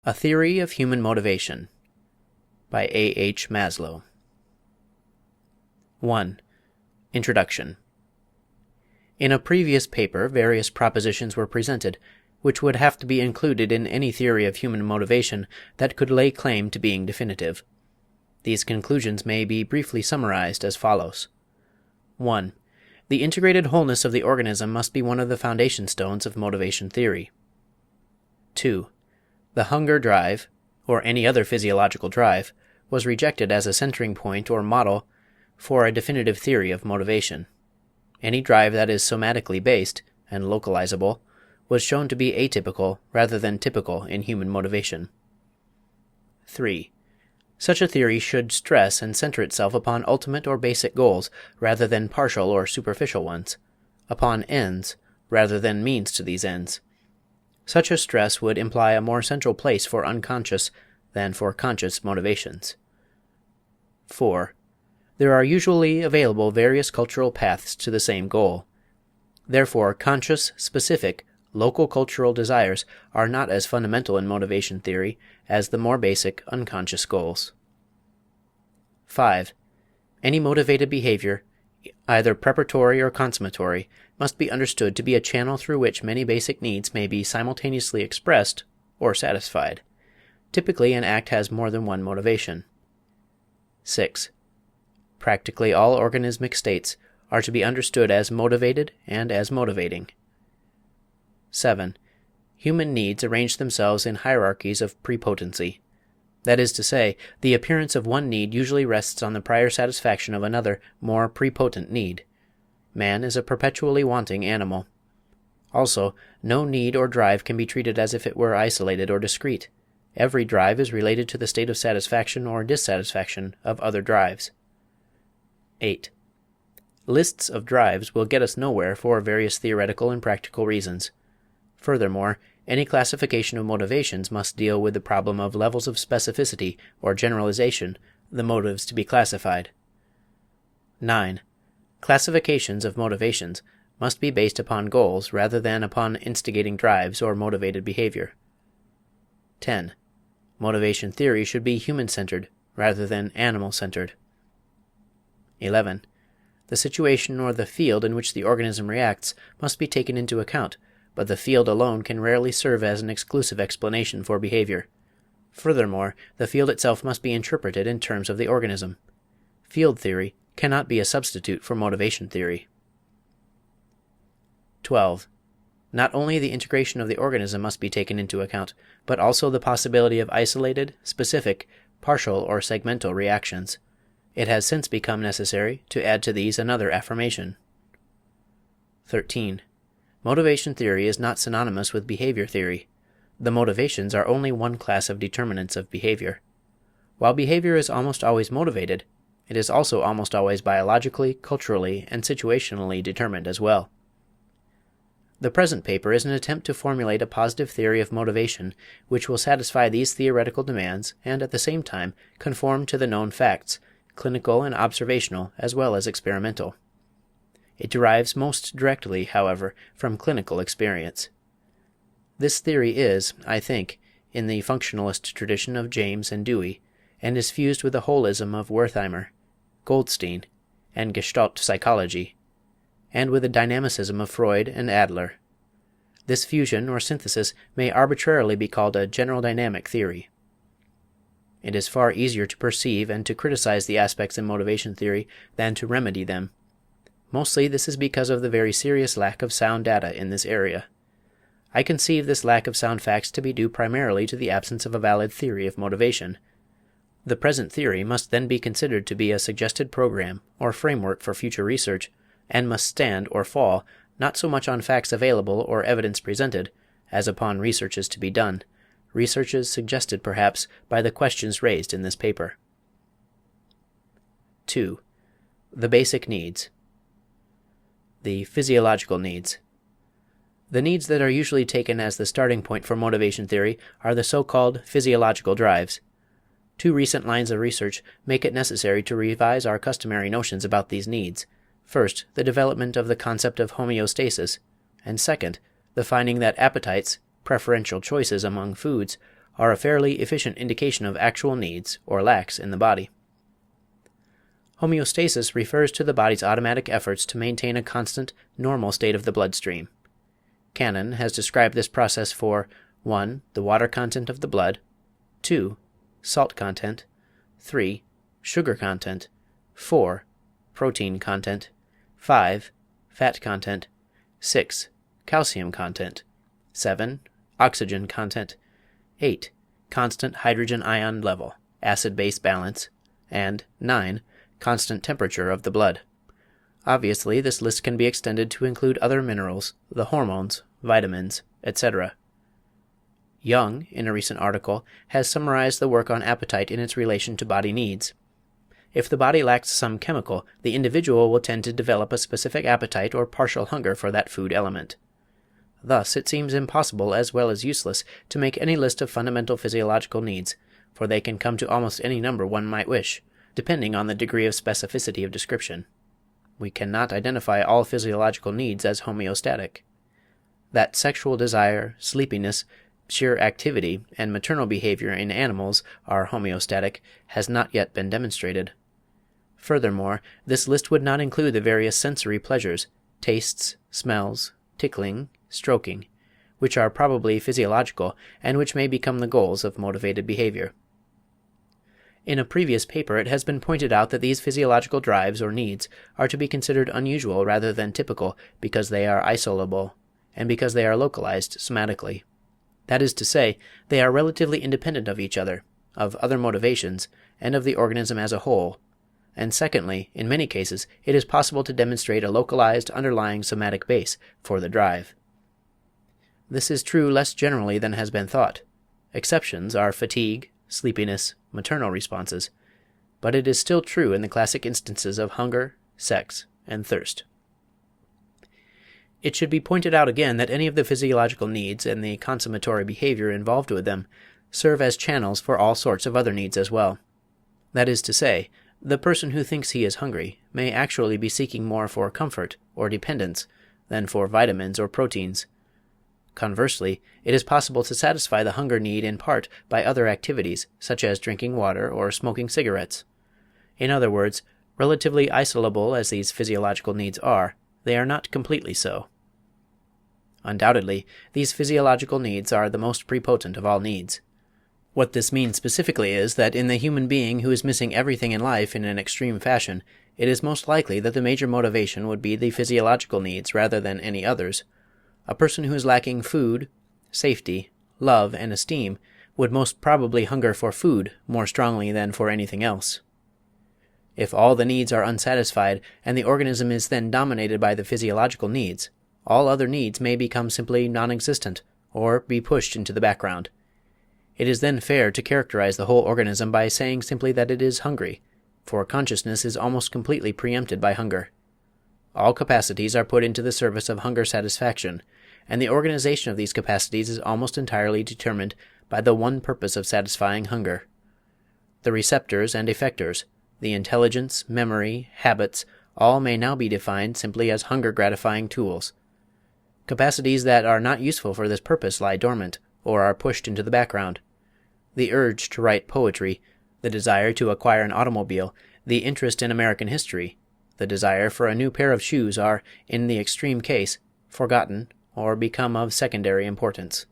A Theory of Human Motivation by A. H. Maslow. 1. Introduction. In a previous paper, various propositions were presented, which would have to be included in any theory of human motivation that could lay claim to being definitive. These conclusions may be briefly summarized as follows. 1. The integrated wholeness of the organism must be one of the foundation stones of motivation theory. 2. The hunger drive, or any other physiological drive, was rejected as a centering point or model for a definitive theory of motivation. Any drive that is somatically based and localizable was shown to be atypical rather than typical in human motivation. 3. Such a theory should stress and center itself upon ultimate or basic goals rather than partial or superficial ones, upon ends rather than means to these ends. Such a stress would imply a more central place for unconscious than for conscious motivations. 4. There are usually available various cultural paths to the same goal. Therefore, conscious, specific, local cultural desires are not as fundamental in motivation theory as the more basic, unconscious goals. 5. Any motivated behavior, either preparatory or consummatory, must be understood to be a channel through which many basic needs may be simultaneously expressed or satisfied. Typically, an act has more than one motivation. 6. Practically all organismic states are to be understood as motivated and as motivating. 7. Human needs arrange themselves in hierarchies of prepotency. That is to say, the appearance of one need usually rests on the prior satisfaction of another, more prepotent need. Man is a perpetually wanting animal. Also, no need or drive can be treated as if it were isolated or discrete. Every drive is related to the state of satisfaction or dissatisfaction of other drives. 8. Lists of drives will get us nowhere for various theoretical and practical reasons. Furthermore, any classification of motivations must deal with the problem of levels of specificity or generalization, the motives to be classified. 9. Classifications of motivations must be based upon goals rather than upon instigating drives or motivated behavior. 10. Motivation theory should be human-centered rather than animal-centered. 11. The situation or the field in which the organism reacts must be taken into account, but the field alone can rarely serve as an exclusive explanation for behavior. Furthermore, the field itself must be interpreted in terms of the organism. Field theory cannot be a substitute for motivation theory. 12. Not only the integration of the organism must be taken into account, but also the possibility of isolated, specific, partial, or segmental reactions. It has since become necessary to add to these another affirmation. 13. Motivation theory is not synonymous with behavior theory. The motivations are only one class of determinants of behavior. While behavior is almost always motivated, it is also almost always biologically, culturally, and situationally determined as well. The present paper is an attempt to formulate a positive theory of motivation which will satisfy these theoretical demands and at the same time conform to the known facts, clinical and observational as well as experimental. It derives most directly, however, from clinical experience. This theory is, I think, in the functionalist tradition of James and Dewey, and is fused with the holism of Wertheimer, Goldstein, and Gestalt psychology, and with the dynamicism of Freud and Adler. This fusion or synthesis may arbitrarily be called a general dynamic theory. It is far easier to perceive and to criticize the aspects in motivation theory than to remedy them. Mostly this is because of the very serious lack of sound data in this area. I conceive this lack of sound facts to be due primarily to the absence of a valid theory of motivation. The present theory must then be considered to be a suggested program or framework for future research, and must stand or fall not so much on facts available or evidence presented, as upon researches to be done, researches suggested perhaps by the questions raised in this paper. 2. The basic needs. The physiological needs. The needs that are usually taken as the starting point for motivation theory are the so-called physiological drives. Two recent lines of research make it necessary to revise our customary notions about these needs. First, the development of the concept of homeostasis, and second, the finding that appetites, preferential choices among foods, are a fairly efficient indication of actual needs or lacks in the body. Homeostasis refers to the body's automatic efforts to maintain a constant, normal state of the bloodstream. Cannon has described this process for 1. The water content of the blood, 2. Salt content, 3. Sugar content, 4. Protein content, 5. Fat content, 6. Calcium content, 7. Oxygen content, 8. Constant hydrogen ion level, acid-base balance, and 9. Constant temperature of the blood. Obviously, this list can be extended to include other minerals, the hormones, vitamins, etc. Young, in a recent article, has summarized the work on appetite in its relation to body needs. If the body lacks some chemical, the individual will tend to develop a specific appetite or partial hunger for that food element. Thus, it seems impossible as well as useless to make any list of fundamental physiological needs, for they can come to almost any number one might wish, depending on the degree of specificity of description. We cannot identify all physiological needs as homeostatic. That sexual desire, sleepiness, sheer activity, and maternal behavior in animals are homeostatic has not yet been demonstrated. Furthermore, this list would not include the various sensory pleasures, tastes, smells, tickling, stroking, which are probably physiological and which may become the goals of motivated behavior. In a previous paper, it has been pointed out that these physiological drives or needs are to be considered unusual rather than typical because they are isolable, and because they are localized somatically. That is to say, they are relatively independent of each other, of other motivations, and of the organism as a whole. And secondly, in many cases, it is possible to demonstrate a localized underlying somatic base for the drive. This is true less generally than has been thought. Exceptions are fatigue, sleepiness, maternal responses, but it is still true in the classic instances of hunger, sex, and thirst. It should be pointed out again that any of the physiological needs and the consummatory behavior involved with them serve as channels for all sorts of other needs as well. That is to say, the person who thinks he is hungry may actually be seeking more for comfort or dependence than for vitamins or proteins. Conversely, it is possible to satisfy the hunger need in part by other activities, such as drinking water or smoking cigarettes. In other words, relatively isolable as these physiological needs are, they are not completely so. Undoubtedly, these physiological needs are the most prepotent of all needs. What this means specifically is that in the human being who is missing everything in life in an extreme fashion, it is most likely that the major motivation would be the physiological needs rather than any others. A person who is lacking food, safety, love, and esteem would most probably hunger for food more strongly than for anything else. If all the needs are unsatisfied and the organism is then dominated by the physiological needs, all other needs may become simply non-existent or be pushed into the background. It is then fair to characterize the whole organism by saying simply that it is hungry, for consciousness is almost completely preempted by hunger. All capacities are put into the service of hunger satisfaction, and the organization of these capacities is almost entirely determined by the one purpose of satisfying hunger. The receptors and effectors, the intelligence, memory, habits, all may now be defined simply as hunger-gratifying tools. Capacities that are not useful for this purpose lie dormant, or are pushed into the background. The urge to write poetry, the desire to acquire an automobile, the interest in American history, the desire for a new pair of shoes are, in the extreme case, forgotten or become of secondary importance.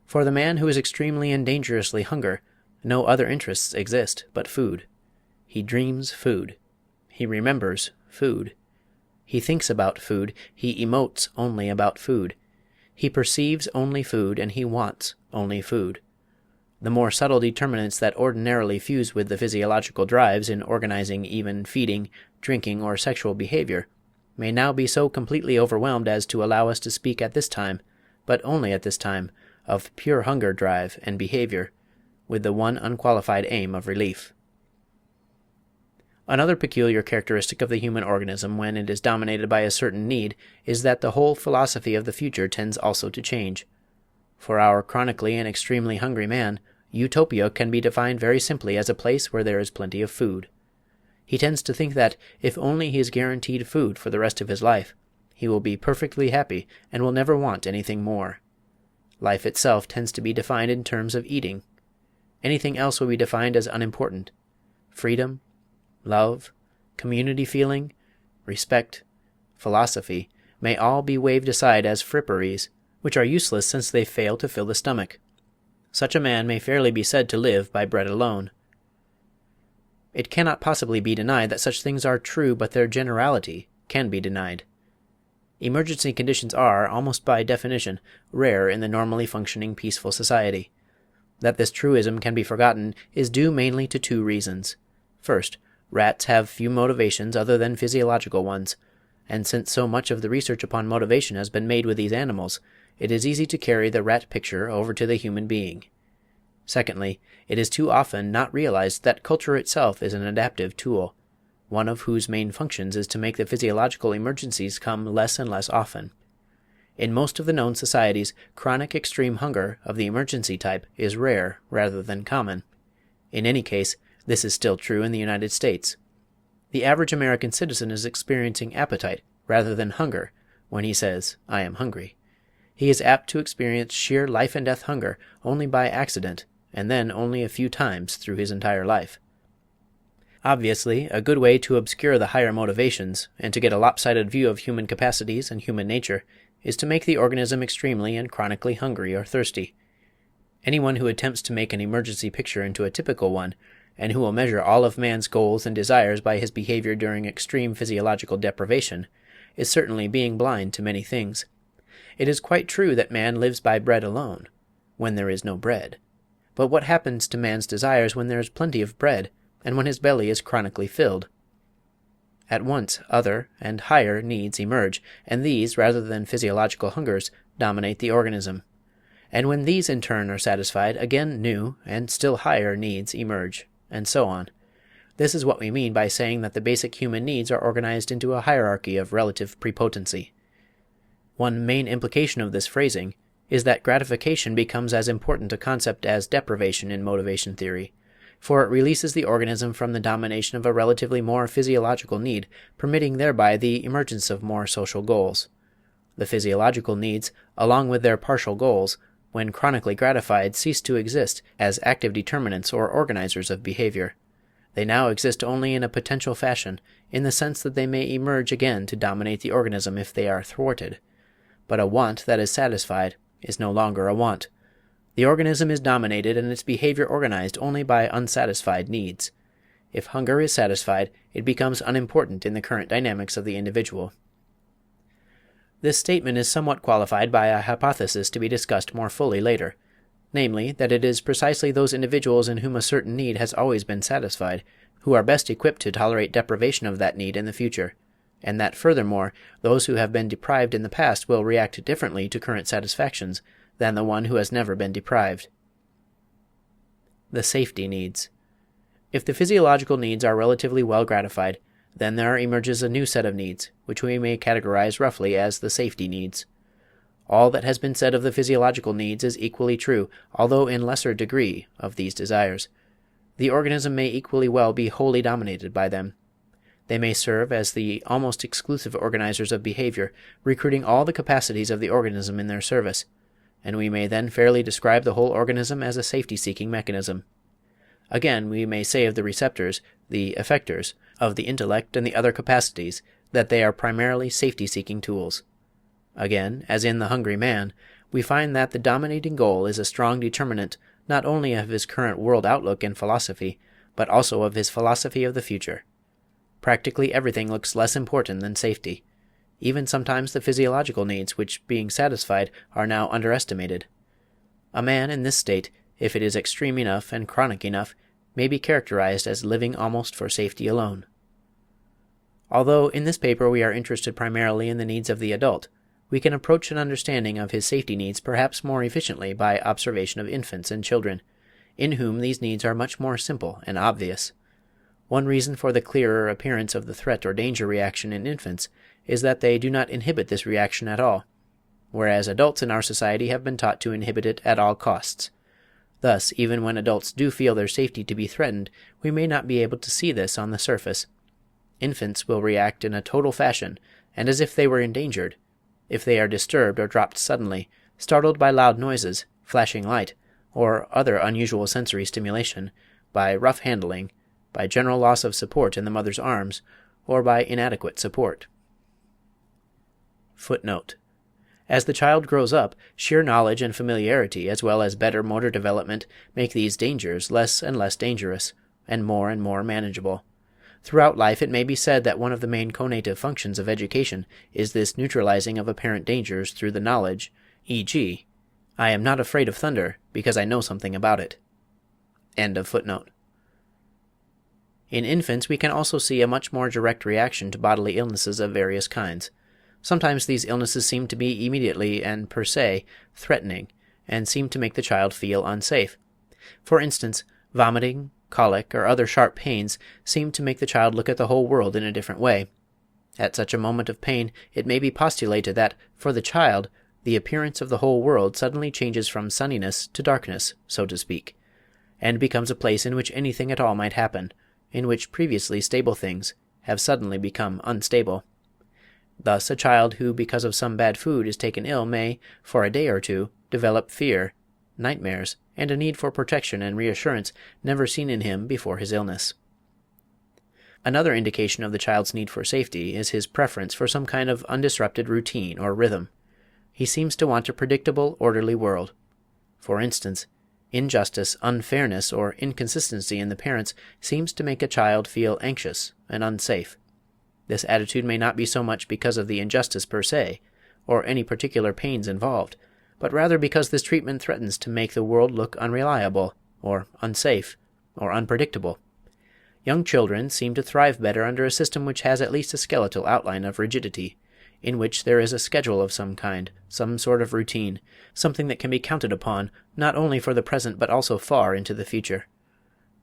For the man who is extremely and dangerously hungry, no other interests exist but food. He dreams food. He remembers food. He thinks about food. He emotes only about food. He perceives only food, and he wants only food. The more subtle determinants that ordinarily fuse with the physiological drives in organizing even feeding, drinking, or sexual behavior may now be so completely overwhelmed as to allow us to speak at this time, but only at this time, of pure hunger drive and behavior, with the one unqualified aim of relief. Another peculiar characteristic of the human organism when it is dominated by a certain need is that the whole philosophy of the future tends also to change. For our chronically and extremely hungry man, utopia can be defined very simply as a place where there is plenty of food. He tends to think that, if only he is guaranteed food for the rest of his life, he will be perfectly happy and will never want anything more. Life itself tends to be defined in terms of eating. Anything else will be defined as unimportant. Freedom, love, community feeling, respect, philosophy may all be waved aside as fripperies, which are useless since they fail to fill the stomach. Such a man may fairly be said to live by bread alone. It cannot possibly be denied that such things are true, but their generality can be denied. Emergency conditions are, almost by definition, rare in the normally functioning peaceful society. That this truism can be forgotten is due mainly to two reasons. First, rats have few motivations other than physiological ones, and since so much of the research upon motivation has been made with these animals, it is easy to carry the rat picture over to the human being. Secondly, it is too often not realized that culture itself is an adaptive tool, one of whose main functions is to make the physiological emergencies come less and less often. In most of the known societies, chronic extreme hunger of the emergency type is rare rather than common. In any case, this is still true in the United States. The average American citizen is experiencing appetite rather than hunger when he says, "I am hungry." He is apt to experience sheer life-and-death hunger only by accident, and then only a few times through his entire life. Obviously, a good way to obscure the higher motivations, and to get a lopsided view of human capacities and human nature, is to make the organism extremely and chronically hungry or thirsty. Anyone who attempts to make an emergency picture into a typical one, and who will measure all of man's goals and desires by his behavior during extreme physiological deprivation, is certainly being blind to many things. It is quite true that man lives by bread alone, when there is no bread. But what happens to man's desires when there is plenty of bread, and when his belly is chronically filled? At once other and higher needs emerge, and these, rather than physiological hungers, dominate the organism. And when these in turn are satisfied, again new and still higher needs emerge, and so on. This is what we mean by saying that the basic human needs are organized into a hierarchy of relative prepotency. One main implication of this phrasing is that gratification becomes as important a concept as deprivation in motivation theory, for it releases the organism from the domination of a relatively more physiological need, permitting thereby the emergence of more social goals. The physiological needs, along with their partial goals, when chronically gratified, cease to exist as active determinants or organizers of behavior. They now exist only in a potential fashion, in the sense that they may emerge again to dominate the organism if they are thwarted. But a want that is satisfied is no longer a want. The organism is dominated and its behavior organized only by unsatisfied needs. If hunger is satisfied, it becomes unimportant in the current dynamics of the individual. This statement is somewhat qualified by a hypothesis to be discussed more fully later, namely, that it is precisely those individuals in whom a certain need has always been satisfied who are best equipped to tolerate deprivation of that need in the future, and that furthermore, those who have been deprived in the past will react differently to current satisfactions than the one who has never been deprived. The safety needs. If the physiological needs are relatively well gratified, then there emerges a new set of needs, which we may categorize roughly as the safety needs. All that has been said of the physiological needs is equally true, although in lesser degree, of these desires. The organism may equally well be wholly dominated by them. They may serve as the almost exclusive organizers of behavior, recruiting all the capacities of the organism in their service, and we may then fairly describe the whole organism as a safety-seeking mechanism. Again, we may say of the receptors, the effectors, of the intellect and the other capacities, that they are primarily safety-seeking tools. Again, as in the hungry man, we find that the dominating goal is a strong determinant not only of his current world outlook and philosophy, but also of his philosophy of the future. Practically everything looks less important than safety. Even sometimes the physiological needs, which, being satisfied, are now underestimated. A man in this state, if it is extreme enough and chronic enough, may be characterized as living almost for safety alone. Although in this paper we are interested primarily in the needs of the adult, we can approach an understanding of his safety needs perhaps more efficiently by observation of infants and children, in whom these needs are much more simple and obvious. One reason for the clearer appearance of the threat or danger reaction in infants is that they do not inhibit this reaction at all, whereas adults in our society have been taught to inhibit it at all costs. Thus, even when adults do feel their safety to be threatened, we may not be able to see this on the surface. Infants will react in a total fashion, and as if they were endangered. If they are disturbed or dropped suddenly, startled by loud noises, flashing light, or other unusual sensory stimulation, by rough handling, by general loss of support in the mother's arms, or by inadequate support. Footnote: As the child grows up, sheer knowledge and familiarity, as well as better motor development, make these dangers less and less dangerous, and more manageable. Throughout life it may be said that one of the main conative functions of education is this neutralizing of apparent dangers through the knowledge, e.g., I am not afraid of thunder because I know something about it. End of footnote. In infants we can also see a much more direct reaction to bodily illnesses of various kinds. Sometimes these illnesses seem to be immediately and per se threatening, and seem to make the child feel unsafe. For instance, vomiting, colic, or other sharp pains seem to make the child look at the whole world in a different way. At such a moment of pain it may be postulated that, for the child, the appearance of the whole world suddenly changes from sunniness to darkness, so to speak, and becomes a place in which anything at all might happen, in which previously stable things have suddenly become unstable. Thus a child who because of some bad food is taken ill may, for a day or two, develop fear, nightmares, and a need for protection and reassurance never seen in him before his illness. Another indication of the child's need for safety is his preference for some kind of undisrupted routine or rhythm. He seems to want a predictable, orderly world. For instance, injustice, unfairness, or inconsistency in the parents seems to make a child feel anxious and unsafe. This attitude may not be so much because of the injustice per se, or any particular pains involved, but rather because this treatment threatens to make the world look unreliable, or unsafe, or unpredictable. Young children seem to thrive better under a system which has at least a skeletal outline of rigidity, in which there is a schedule of some kind, some sort of routine, something that can be counted upon not only for the present but also far into the future.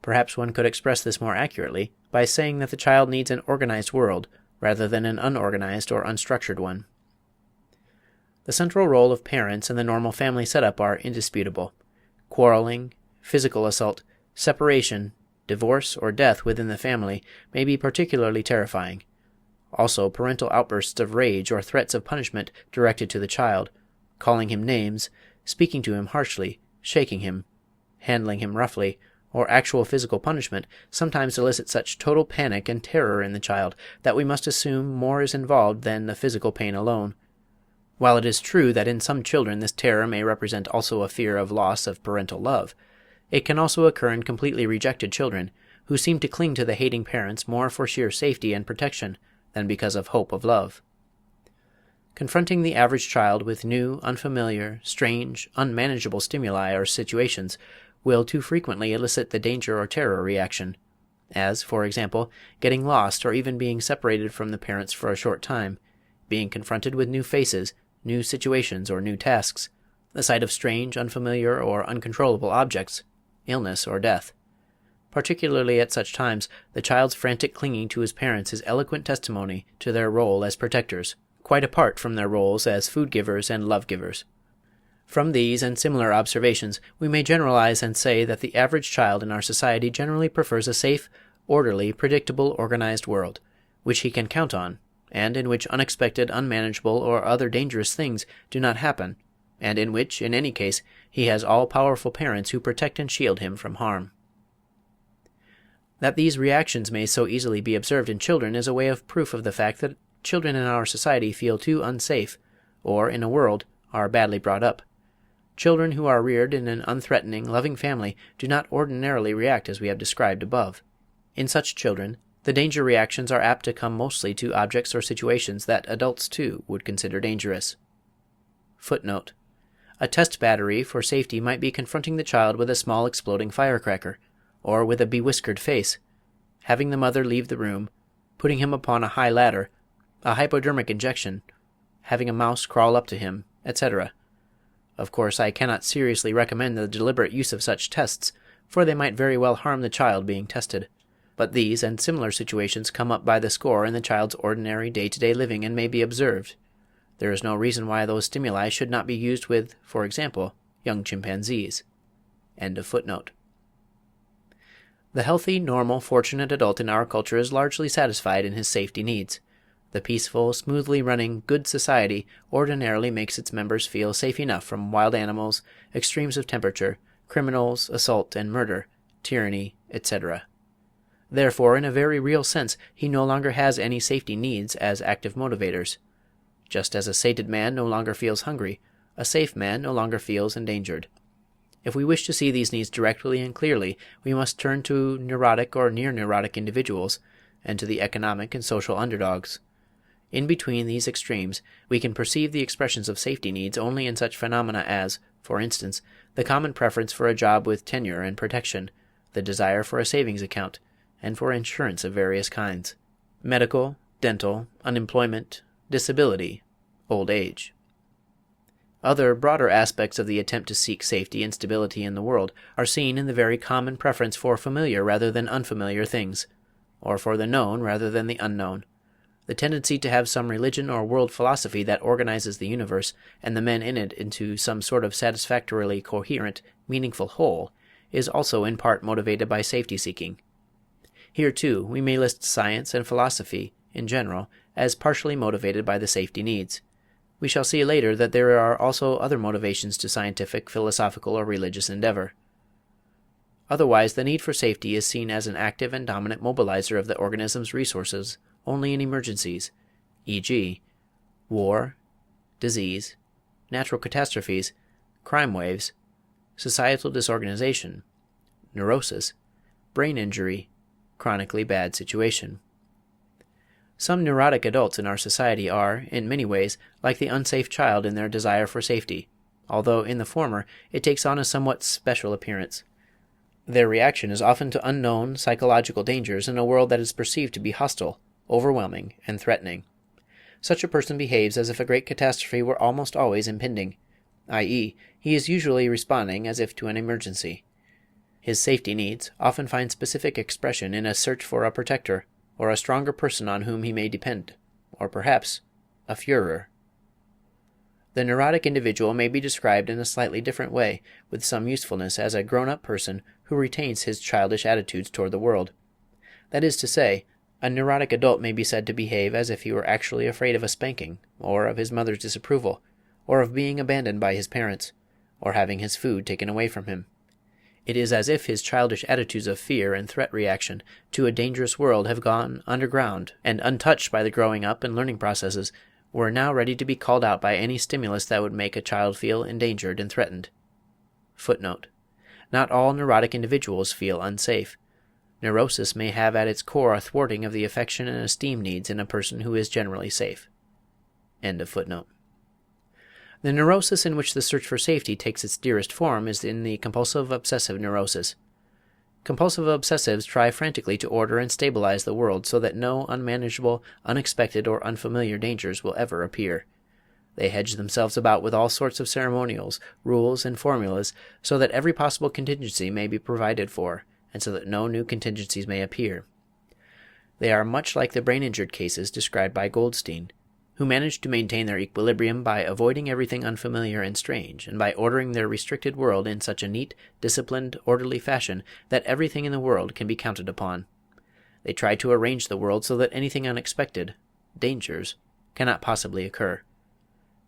Perhaps one could express this more accurately by saying that the child needs an organized world rather than an unorganized or unstructured one. The central role of parents in the normal family setup are indisputable. Quarreling, physical assault, separation, divorce, or death within the family may be particularly terrifying. Also, parental outbursts of rage or threats of punishment directed to the child, calling him names, speaking to him harshly, shaking him, handling him roughly, or actual physical punishment sometimes elicit such total panic and terror in the child that we must assume more is involved than the physical pain alone. While it is true that in some children this terror may represent also a fear of loss of parental love, it can also occur in completely rejected children, who seem to cling to the hating parents more for sheer safety and protection than because of hope of love. Confronting the average child with new, unfamiliar, strange, unmanageable stimuli or situations will too frequently elicit the danger or terror reaction, as, for example, getting lost or even being separated from the parents for a short time, being confronted with new faces, new situations, or new tasks, the sight of strange, unfamiliar, or uncontrollable objects, illness, or death. Particularly at such times, the child's frantic clinging to his parents is eloquent testimony to their role as protectors, quite apart from their roles as food givers and love givers. From these and similar observations, we may generalize and say that the average child in our society generally prefers a safe, orderly, predictable, organized world, which he can count on, and in which unexpected, unmanageable, or other dangerous things do not happen, and in which, in any case, he has all-powerful parents who protect and shield him from harm. That these reactions may so easily be observed in children is a way of proof of the fact that children in our society feel too unsafe, or, in a word, are badly brought up. Children who are reared in an unthreatening, loving family do not ordinarily react as we have described above. In such children, the danger reactions are apt to come mostly to objects or situations that adults, too, would consider dangerous. Footnote: A test battery for safety might be confronting the child with a small exploding firecracker, or with a bewhiskered face, having the mother leave the room, putting him upon a high ladder, a hypodermic injection, having a mouse crawl up to him, etc. Of course, I cannot seriously recommend the deliberate use of such tests, for they might very well harm the child being tested. But these and similar situations come up by the score in the child's ordinary day-to-day living and may be observed. There is no reason why those stimuli should not be used with, for example, young chimpanzees. End of footnote. The healthy, normal, fortunate adult in our culture is largely satisfied in his safety needs. The peaceful, smoothly running, good society ordinarily makes its members feel safe enough from wild animals, extremes of temperature, criminals, assault and murder, tyranny, etc. Therefore, in a very real sense, he no longer has any safety needs as active motivators. Just as a sated man no longer feels hungry, a safe man no longer feels endangered. If we wish to see these needs directly and clearly, we must turn to neurotic or near-neurotic individuals, and to the economic and social underdogs. In between these extremes, we can perceive the expressions of safety needs only in such phenomena as, for instance, the common preference for a job with tenure and protection, the desire for a savings account, and for insurance of various kinds, medical, dental, unemployment, disability, old age. Other broader aspects of the attempt to seek safety and stability in the world are seen in the very common preference for familiar rather than unfamiliar things, or for the known rather than the unknown. The tendency to have some religion or world philosophy that organizes the universe and the men in it into some sort of satisfactorily coherent, meaningful whole is also in part motivated by safety-seeking. Here, too, we may list science and philosophy, in general, as partially motivated by the safety needs. We shall see later that there are also other motivations to scientific, philosophical, or religious endeavor. Otherwise, the need for safety is seen as an active and dominant mobilizer of the organism's resources only in emergencies, e.g., war, disease, natural catastrophes, crime waves, societal disorganization, neurosis, brain injury, chronically bad situation. Some neurotic adults in our society are, in many ways, like the unsafe child in their desire for safety, although in the former it takes on a somewhat special appearance. Their reaction is often to unknown psychological dangers in a world that is perceived to be hostile, overwhelming, and threatening. Such a person behaves as if a great catastrophe were almost always impending, i.e., he is usually responding as if to an emergency. His safety needs often find specific expression in a search for a protector, or a stronger person on whom he may depend, or perhaps a Führer. The neurotic individual may be described in a slightly different way, with some usefulness, as a grown-up person who retains his childish attitudes toward the world. That is to say, a neurotic adult may be said to behave as if he were actually afraid of a spanking, or of his mother's disapproval, or of being abandoned by his parents, or having his food taken away from him. It is as if his childish attitudes of fear and threat reaction to a dangerous world have gone underground and, untouched by the growing up and learning processes, were now ready to be called out by any stimulus that would make a child feel endangered and threatened. Footnote: not all neurotic individuals feel unsafe. Neurosis may have at its core a thwarting of the affection and esteem needs in a person who is generally safe. End of footnote. The neurosis in which the search for safety takes its dearest form is in the compulsive obsessive neurosis. Compulsive obsessives try frantically to order and stabilize the world so that no unmanageable, unexpected, or unfamiliar dangers will ever appear. They hedge themselves about with all sorts of ceremonials, rules, and formulas so that every possible contingency may be provided for, and so that no new contingencies may appear. They are much like the brain-injured cases described by Goldstein, who managed to maintain their equilibrium by avoiding everything unfamiliar and strange, and by ordering their restricted world in such a neat, disciplined, orderly fashion that everything in the world can be counted upon. They try to arrange the world so that anything unexpected, dangers, cannot possibly occur.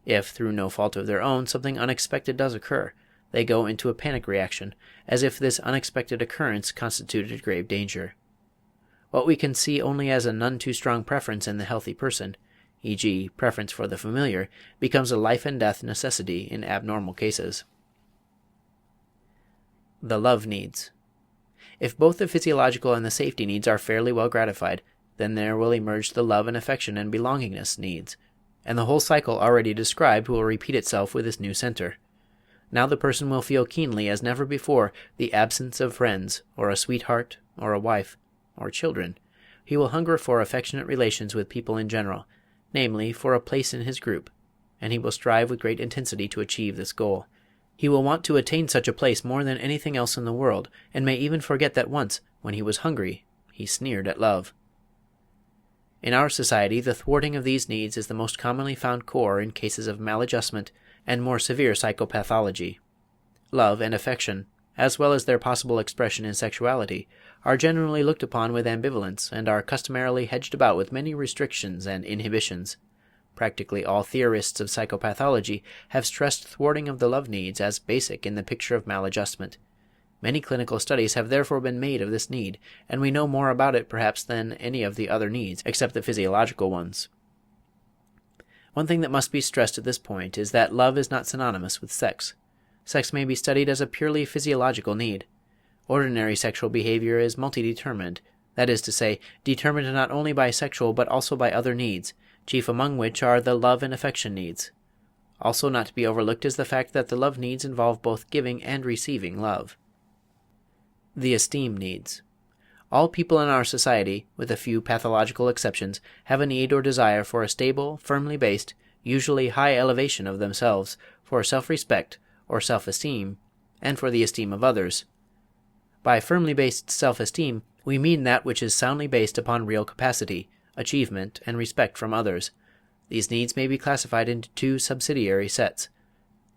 If, through no fault of their own, something unexpected does occur, they go into a panic reaction, as if this unexpected occurrence constituted grave danger. What we can see only as a none too strong preference in the healthy person, e.g., preference for the familiar, becomes a life-and-death necessity in abnormal cases. The love needs. If both the physiological and the safety needs are fairly well gratified, then there will emerge the love and affection and belongingness needs, and the whole cycle already described will repeat itself with this new center. Now the person will feel keenly as never before the absence of friends, or a sweetheart, or a wife, or children. He will hunger for affectionate relations with people in general, namely, for a place in his group, and he will strive with great intensity to achieve this goal. He will want to attain such a place more than anything else in the world, and may even forget that once, when he was hungry, he sneered at love. In our society, the thwarting of these needs is the most commonly found core in cases of maladjustment and more severe psychopathology. Love and affection, as well as their possible expression in sexuality, are generally looked upon with ambivalence and are customarily hedged about with many restrictions and inhibitions. Practically all theorists of psychopathology have stressed thwarting of the love needs as basic in the picture of maladjustment. Many clinical studies have therefore been made of this need, and we know more about it perhaps than any of the other needs, except the physiological ones. One thing that must be stressed at this point is that love is not synonymous with sex. Sex may be studied as a purely physiological need. Ordinary sexual behavior is multi-determined, that is to say, determined not only by sexual but also by other needs, chief among which are the love and affection needs. Also not to be overlooked is the fact that the love needs involve both giving and receiving love. The esteem needs. All people in our society, with a few pathological exceptions, have a need or desire for a stable, firmly based, usually high elevation of themselves, for self-respect or self-esteem, and for the esteem of others. By firmly based self-esteem, we mean that which is soundly based upon real capacity, achievement, and respect from others. These needs may be classified into two subsidiary sets.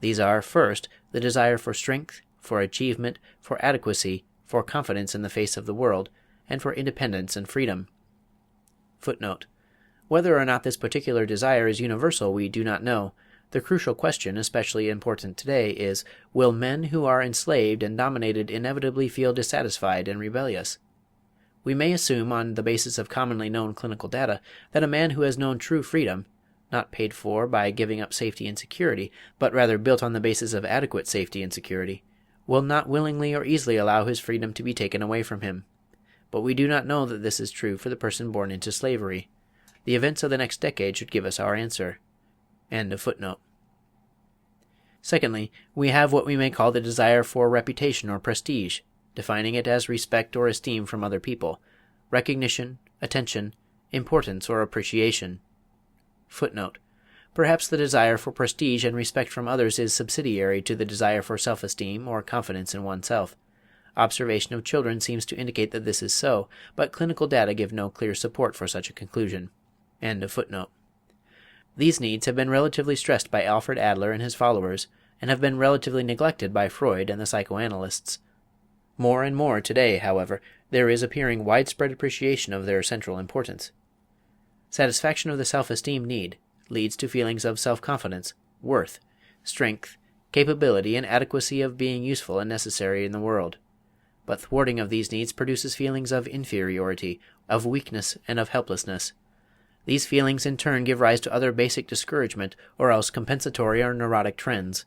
These are, first, the desire for strength, for achievement, for adequacy, for confidence in the face of the world, and for independence and freedom. Footnote: whether or not this particular desire is universal we do not know. The crucial question, especially important today, is, will men who are enslaved and dominated inevitably feel dissatisfied and rebellious? We may assume, on the basis of commonly known clinical data, that a man who has known true freedom, not paid for by giving up safety and security, but rather built on the basis of adequate safety and security, will not willingly or easily allow his freedom to be taken away from him. But we do not know that this is true for the person born into slavery. The events of the next decade should give us our answer. End of footnote. Secondly, we have what we may call the desire for reputation or prestige, defining it as respect or esteem from other people, recognition, attention, importance, or appreciation. Footnote: perhaps the desire for prestige and respect from others is subsidiary to the desire for self-esteem or confidence in oneself. Observation of children seems to indicate that this is so, but clinical data give no clear support for such a conclusion. End of footnote. These needs have been relatively stressed by Alfred Adler and his followers, and have been relatively neglected by Freud and the psychoanalysts. More and more today, however, there is appearing widespread appreciation of their central importance. Satisfaction of the self-esteem need leads to feelings of self-confidence, worth, strength, capability, and adequacy of being useful and necessary in the world. But thwarting of these needs produces feelings of inferiority, of weakness, and of helplessness. These feelings in turn give rise to other basic discouragement or else compensatory or neurotic trends.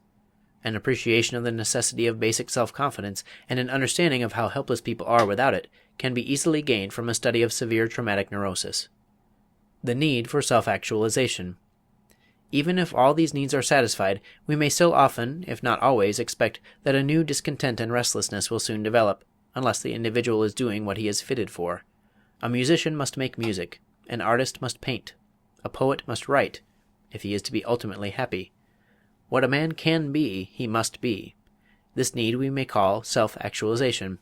An appreciation of the necessity of basic self-confidence and an understanding of how helpless people are without it can be easily gained from a study of severe traumatic neurosis. The need for self-actualization. Even if all these needs are satisfied, we may still often, if not always, expect that a new discontent and restlessness will soon develop, unless the individual is doing what he is fitted for. A musician must make music, an artist must paint, a poet must write, if he is to be ultimately happy. What a man can be, he must be. This need we may call self-actualization.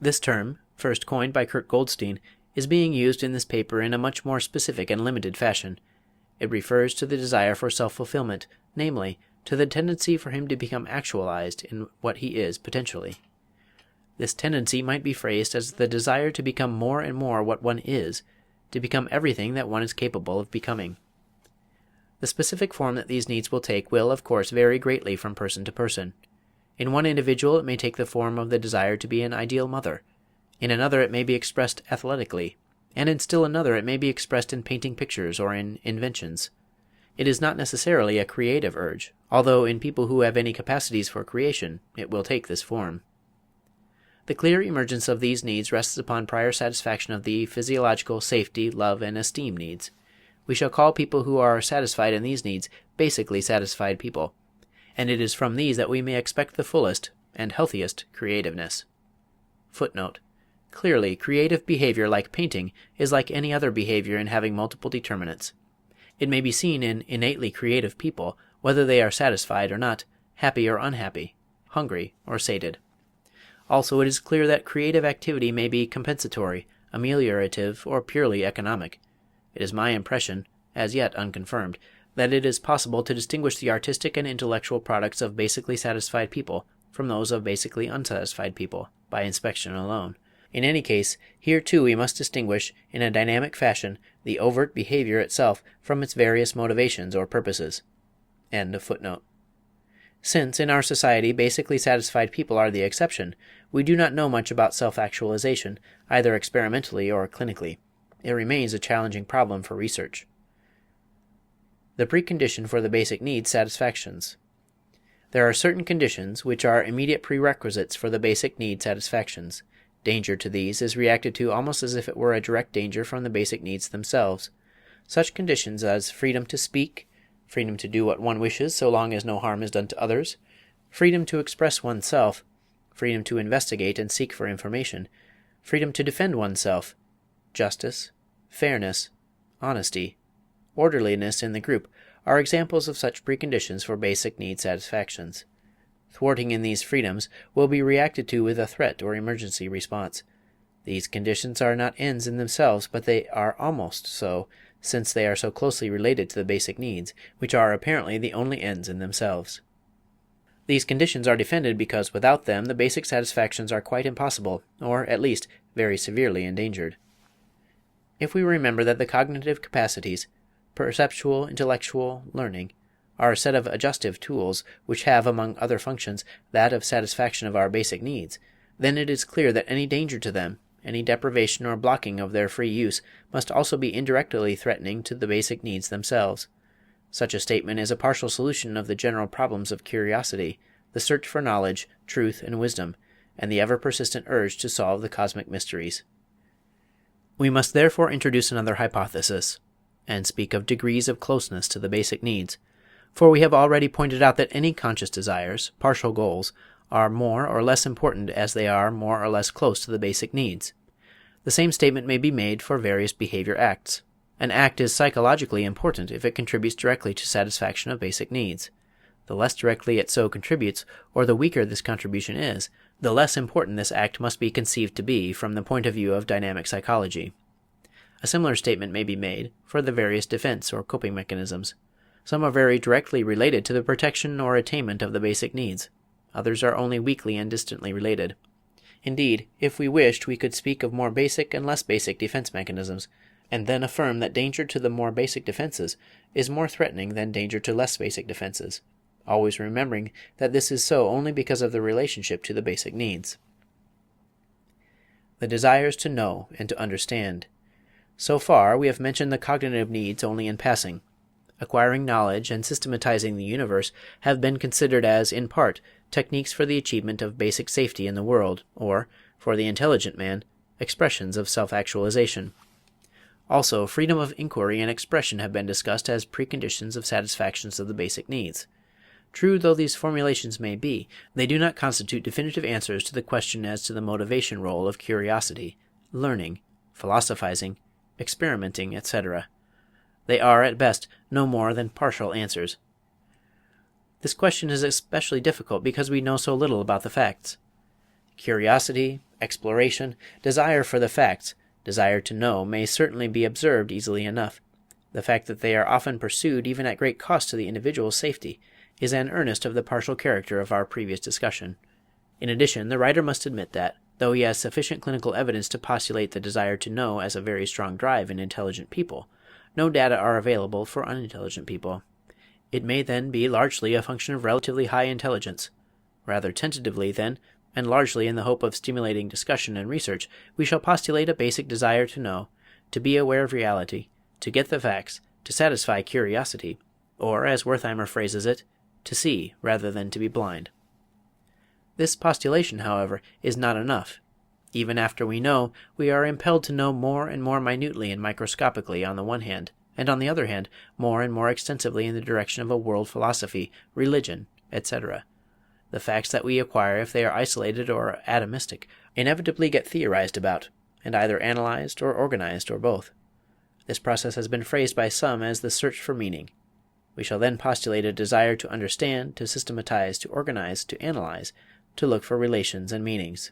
This term, first coined by Kurt Goldstein, is being used in this paper in a much more specific and limited fashion. It refers to the desire for self-fulfillment, namely, to the tendency for him to become actualized in what he is potentially. This tendency might be phrased as the desire to become more and more what one is, to become everything that one is capable of becoming. The specific form that these needs will take will, of course, vary greatly from person to person. In one individual it may take the form of the desire to be an ideal mother, in another it may be expressed athletically, and in still another it may be expressed in painting pictures or in inventions. It is not necessarily a creative urge, although in people who have any capacities for creation it will take this form. The clear emergence of these needs rests upon prior satisfaction of the physiological safety, love, and esteem needs. We shall call people who are satisfied in these needs basically satisfied people, and it is from these that we may expect the fullest and healthiest creativeness. Footnote: clearly, creative behavior like painting is like any other behavior in having multiple determinants. It may be seen in innately creative people, whether they are satisfied or not, happy or unhappy, hungry or sated. Also, it is clear that creative activity may be compensatory, ameliorative, or purely economic. It is my impression, as yet unconfirmed, that it is possible to distinguish the artistic and intellectual products of basically satisfied people from those of basically unsatisfied people, by inspection alone. In any case, here too we must distinguish, in a dynamic fashion, the overt behavior itself from its various motivations or purposes. End of footnote. Since in our society basically satisfied people are the exception, we do not know much about self-actualization, either experimentally or clinically. It remains a challenging problem for research. The precondition for the basic needs satisfactions. There are certain conditions which are immediate prerequisites for the basic need satisfactions. Danger to these is reacted to almost as if it were a direct danger from the basic needs themselves. Such conditions as freedom to speak, freedom to do what one wishes so long as no harm is done to others, freedom to express oneself, freedom to investigate and seek for information, freedom to defend oneself, justice, fairness, honesty, orderliness in the group are examples of such preconditions for basic need satisfactions. Thwarting in these freedoms will be reacted to with a threat or emergency response. These conditions are not ends in themselves, but they are almost so, since they are so closely related to the basic needs, which are apparently the only ends in themselves. These conditions are defended because without them the basic satisfactions are quite impossible, or at least very severely endangered. If we remember that the cognitive capacities, perceptual, intellectual, learning, are a set of adjustive tools which have, among other functions, that of satisfaction of our basic needs, then it is clear that any danger to them, any deprivation or blocking of their free use, must also be indirectly threatening to the basic needs themselves. Such a statement is a partial solution of the general problems of curiosity, the search for knowledge, truth, and wisdom, and the ever-persistent urge to solve the cosmic mysteries. We must therefore introduce another hypothesis, and speak of degrees of closeness to the basic needs, for we have already pointed out that any conscious desires, partial goals, are more or less important as they are more or less close to the basic needs. The same statement may be made for various behavior acts. An act is psychologically important if it contributes directly to satisfaction of basic needs. The less directly it so contributes, or the weaker this contribution is, the less important this act must be conceived to be from the point of view of dynamic psychology. A similar statement may be made for the various defense or coping mechanisms. Some are very directly related to the protection or attainment of the basic needs. Others are only weakly and distantly related. Indeed, if we wished, we could speak of more basic and less basic defense mechanisms, and then affirm that danger to the more basic defenses is more threatening than danger to less basic defenses, always remembering that this is so only because of the relationship to the basic needs. The desires to know and to understand. So far, we have mentioned the cognitive needs only in passing. Acquiring knowledge and systematizing the universe have been considered as, in part, techniques for the achievement of basic safety in the world, or, for the intelligent man, expressions of self-actualization. Also, freedom of inquiry and expression have been discussed as preconditions of satisfactions of the basic needs. True though these formulations may be, they do not constitute definitive answers to the question as to the motivation role of curiosity, learning, philosophizing, experimenting, etc. They are, at best, no more than partial answers. This question is especially difficult because we know so little about the facts. Curiosity, exploration, desire for the facts, desire to know may certainly be observed easily enough. The fact that they are often pursued even at great cost to the individual's safety is an earnest of the partial character of our previous discussion. In addition, the writer must admit that, though he has sufficient clinical evidence to postulate the desire to know as a very strong drive in intelligent people, no data are available for unintelligent people. It may then be largely a function of relatively high intelligence. Rather tentatively, then, and largely in the hope of stimulating discussion and research, we shall postulate a basic desire to know, to be aware of reality, to get the facts, to satisfy curiosity, or, as Wertheimer phrases it, to see rather than to be blind. This postulation, however, is not enough. Even after we know, we are impelled to know more and more minutely and microscopically on the one hand, and on the other hand, more and more extensively in the direction of a world philosophy, religion, etc. The facts that we acquire, if they are isolated or atomistic, inevitably get theorized about, and either analyzed or organized or both. This process has been phrased by some as the search for meaning. We shall then postulate a desire to understand, to systematize, to organize, to analyze, to look for relations and meanings.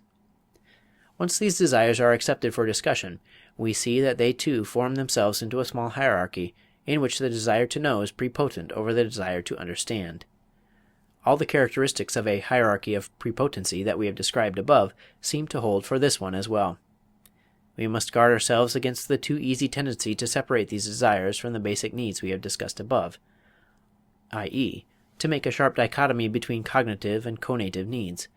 Once these desires are accepted for discussion, we see that they too form themselves into a small hierarchy, in which the desire to know is prepotent over the desire to understand. All the characteristics of a hierarchy of prepotency that we have described above seem to hold for this one as well. We must guard ourselves against the too easy tendency to separate these desires from the basic needs we have discussed above, i.e., to make a sharp dichotomy between cognitive and conative needs.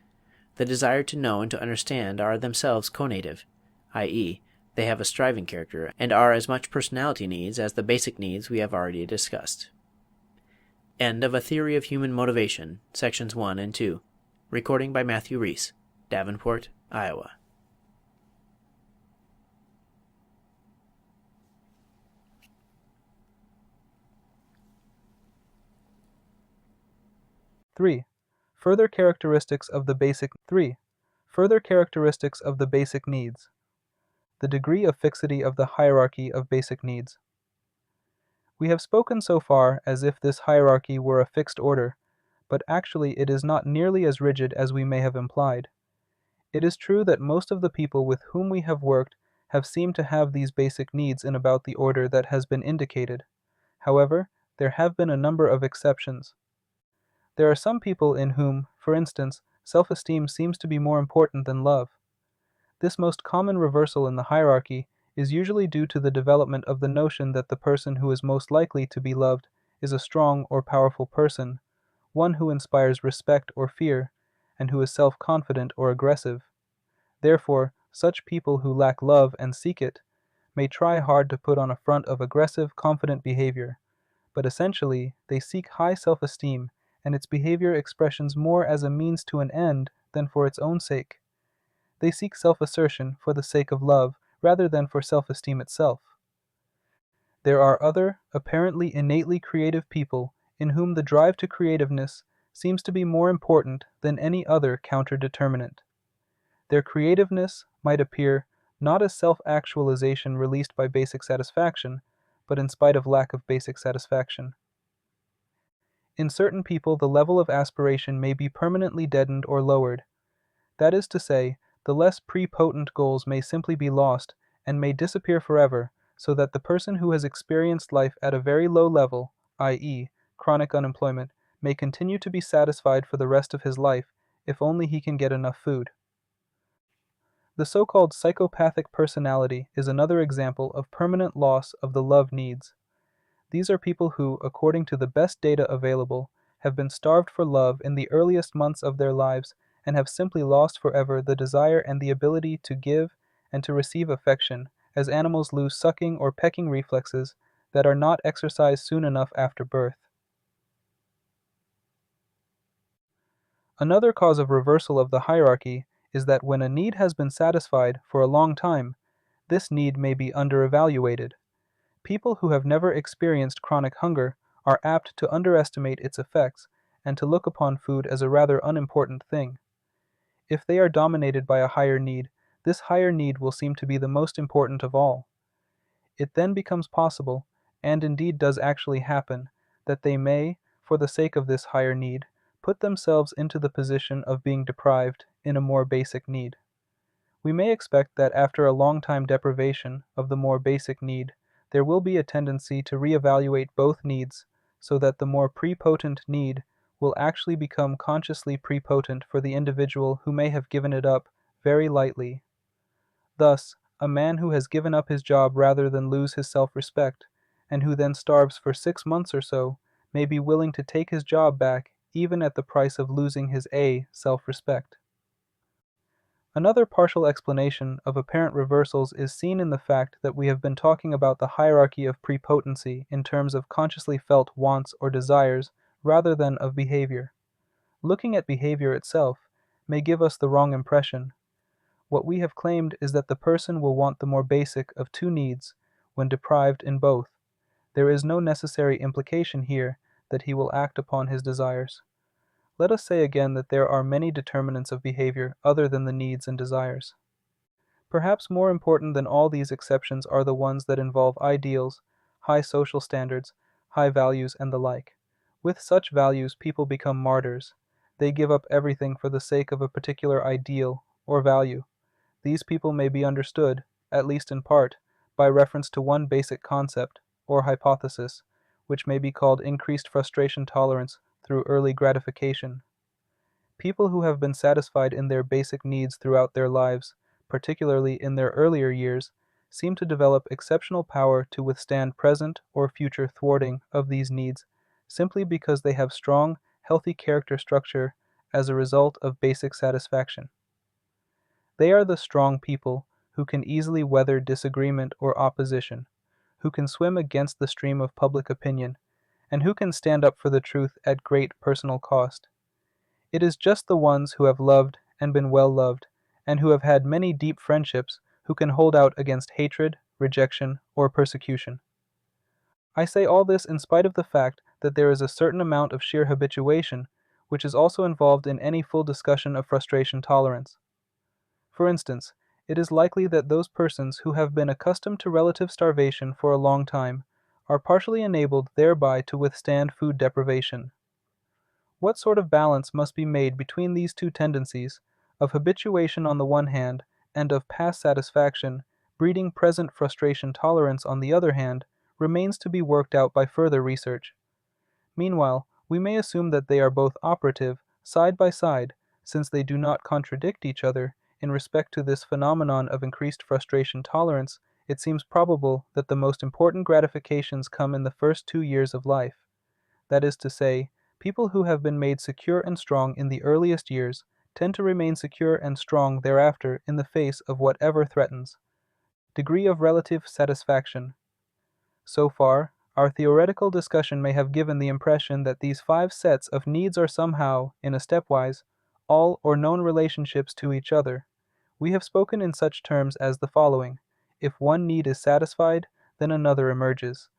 The desire to know and to understand are themselves conative, i.e., they have a striving character and are as much personality needs as the basic needs we have already discussed. End of A Theory of Human Motivation, Sections 1 and 2. Recording by Matthew Reese, Davenport, Iowa. Further characteristics of the basic needs. The degree of fixity of the hierarchy of basic needs. We have spoken so far as if this hierarchy were a fixed order, but actually it is not nearly as rigid as we may have implied. It is true that most of the people with whom we have worked have seemed to have these basic needs in about the order that has been indicated. However, there have been a number of exceptions. There are some people in whom, for instance, self-esteem seems to be more important than love. This most common reversal in the hierarchy is usually due to the development of the notion that the person who is most likely to be loved is a strong or powerful person, one who inspires respect or fear, and who is self-confident or aggressive. Therefore, such people who lack love and seek it may try hard to put on a front of aggressive, confident behavior, but essentially they seek high self-esteem and its behavior expressions more as a means to an end than for its own sake. They seek self-assertion for the sake of love rather than for self-esteem itself. There are other, apparently innately creative people in whom the drive to creativeness seems to be more important than any other counter-determinant. Their creativeness might appear not as self-actualization released by basic satisfaction, but in spite of lack of basic satisfaction. In certain people, the level of aspiration may be permanently deadened or lowered. That is to say, the less prepotent goals may simply be lost and may disappear forever, so that the person who has experienced life at a very low level, i.e., chronic unemployment, may continue to be satisfied for the rest of his life if only he can get enough food. The so-called psychopathic personality is another example of permanent loss of the love needs. These are people who, according to the best data available, have been starved for love in the earliest months of their lives and have simply lost forever the desire and the ability to give and to receive affection, as animals lose sucking or pecking reflexes that are not exercised soon enough after birth. Another cause of reversal of the hierarchy is that when a need has been satisfied for a long time, this need may be underevaluated. People who have never experienced chronic hunger are apt to underestimate its effects and to look upon food as a rather unimportant thing. If they are dominated by a higher need, this higher need will seem to be the most important of all. It then becomes possible, and indeed does actually happen, that they may, for the sake of this higher need, put themselves into the position of being deprived in a more basic need. We may expect that after a long time deprivation of the more basic need, there will be a tendency to reevaluate both needs so that the more prepotent need will actually become consciously prepotent for the individual who may have given it up very lightly. Thus, a man who has given up his job rather than lose his self-respect, and who then starves for 6 months or so, may be willing to take his job back even at the price of losing his self-respect. Another partial explanation of apparent reversals is seen in the fact that we have been talking about the hierarchy of prepotency in terms of consciously felt wants or desires rather than of behavior. Looking at behavior itself may give us the wrong impression. What we have claimed is that the person will want the more basic of two needs when deprived in both. There is no necessary implication here that he will act upon his desires. Let us say again that there are many determinants of behavior other than the needs and desires. Perhaps more important than all these exceptions are the ones that involve ideals, high social standards, high values, and the like. With such values, people become martyrs. They give up everything for the sake of a particular ideal or value. These people may be understood, at least in part, by reference to one basic concept, or hypothesis, which may be called increased frustration tolerance through early gratification. People who have been satisfied in their basic needs throughout their lives, particularly in their earlier years, seem to develop exceptional power to withstand present or future thwarting of these needs, simply because they have strong, healthy character structure as a result of basic satisfaction. They are the strong people who can easily weather disagreement or opposition, who can swim against the stream of public opinion, and who can stand up for the truth at great personal cost. It is just the ones who have loved and been well loved, and who have had many deep friendships, who can hold out against hatred, rejection, or persecution. I say all this in spite of the fact that there is a certain amount of sheer habituation, which is also involved in any full discussion of frustration tolerance. For instance, it is likely that those persons who have been accustomed to relative starvation for a long time are partially enabled thereby to withstand food deprivation. What sort of balance must be made between these two tendencies, of habituation on the one hand, and of past satisfaction, breeding present frustration tolerance on the other hand, remains to be worked out by further research. Meanwhile, we may assume that they are both operative, side by side, since they do not contradict each other. In respect to this phenomenon of increased frustration tolerance, it seems probable that the most important gratifications come in the first 2 years of life. That is to say, people who have been made secure and strong in the earliest years tend to remain secure and strong thereafter in the face of whatever threatens. Degree of relative satisfaction. So far, our theoretical discussion may have given the impression that these 5 sets of needs are somehow, in a stepwise, all or known relationships to each other. We have spoken in such terms as the following: if one need is satisfied, then another emerges.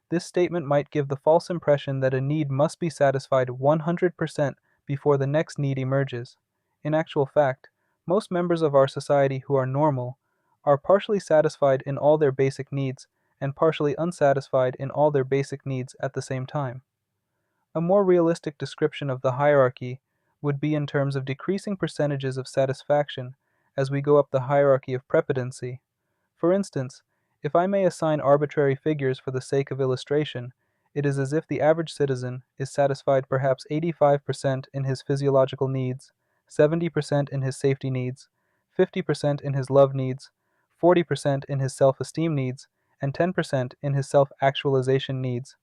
This statement might give the false impression that a need must be satisfied 100% before the next need emerges. In actual fact, most members of our society who are normal are partially satisfied in all their basic needs and partially unsatisfied in all their basic needs at the same time. A more realistic description of the hierarchy would be in terms of decreasing percentages of satisfaction as we go up the hierarchy of prepotency. For instance, if I may assign arbitrary figures for the sake of illustration, it is as if the average citizen is satisfied perhaps 85% in his physiological needs, 70% in his safety needs, 50% in his love needs, 40% in his self-esteem needs, and 10% in his self-actualization needs.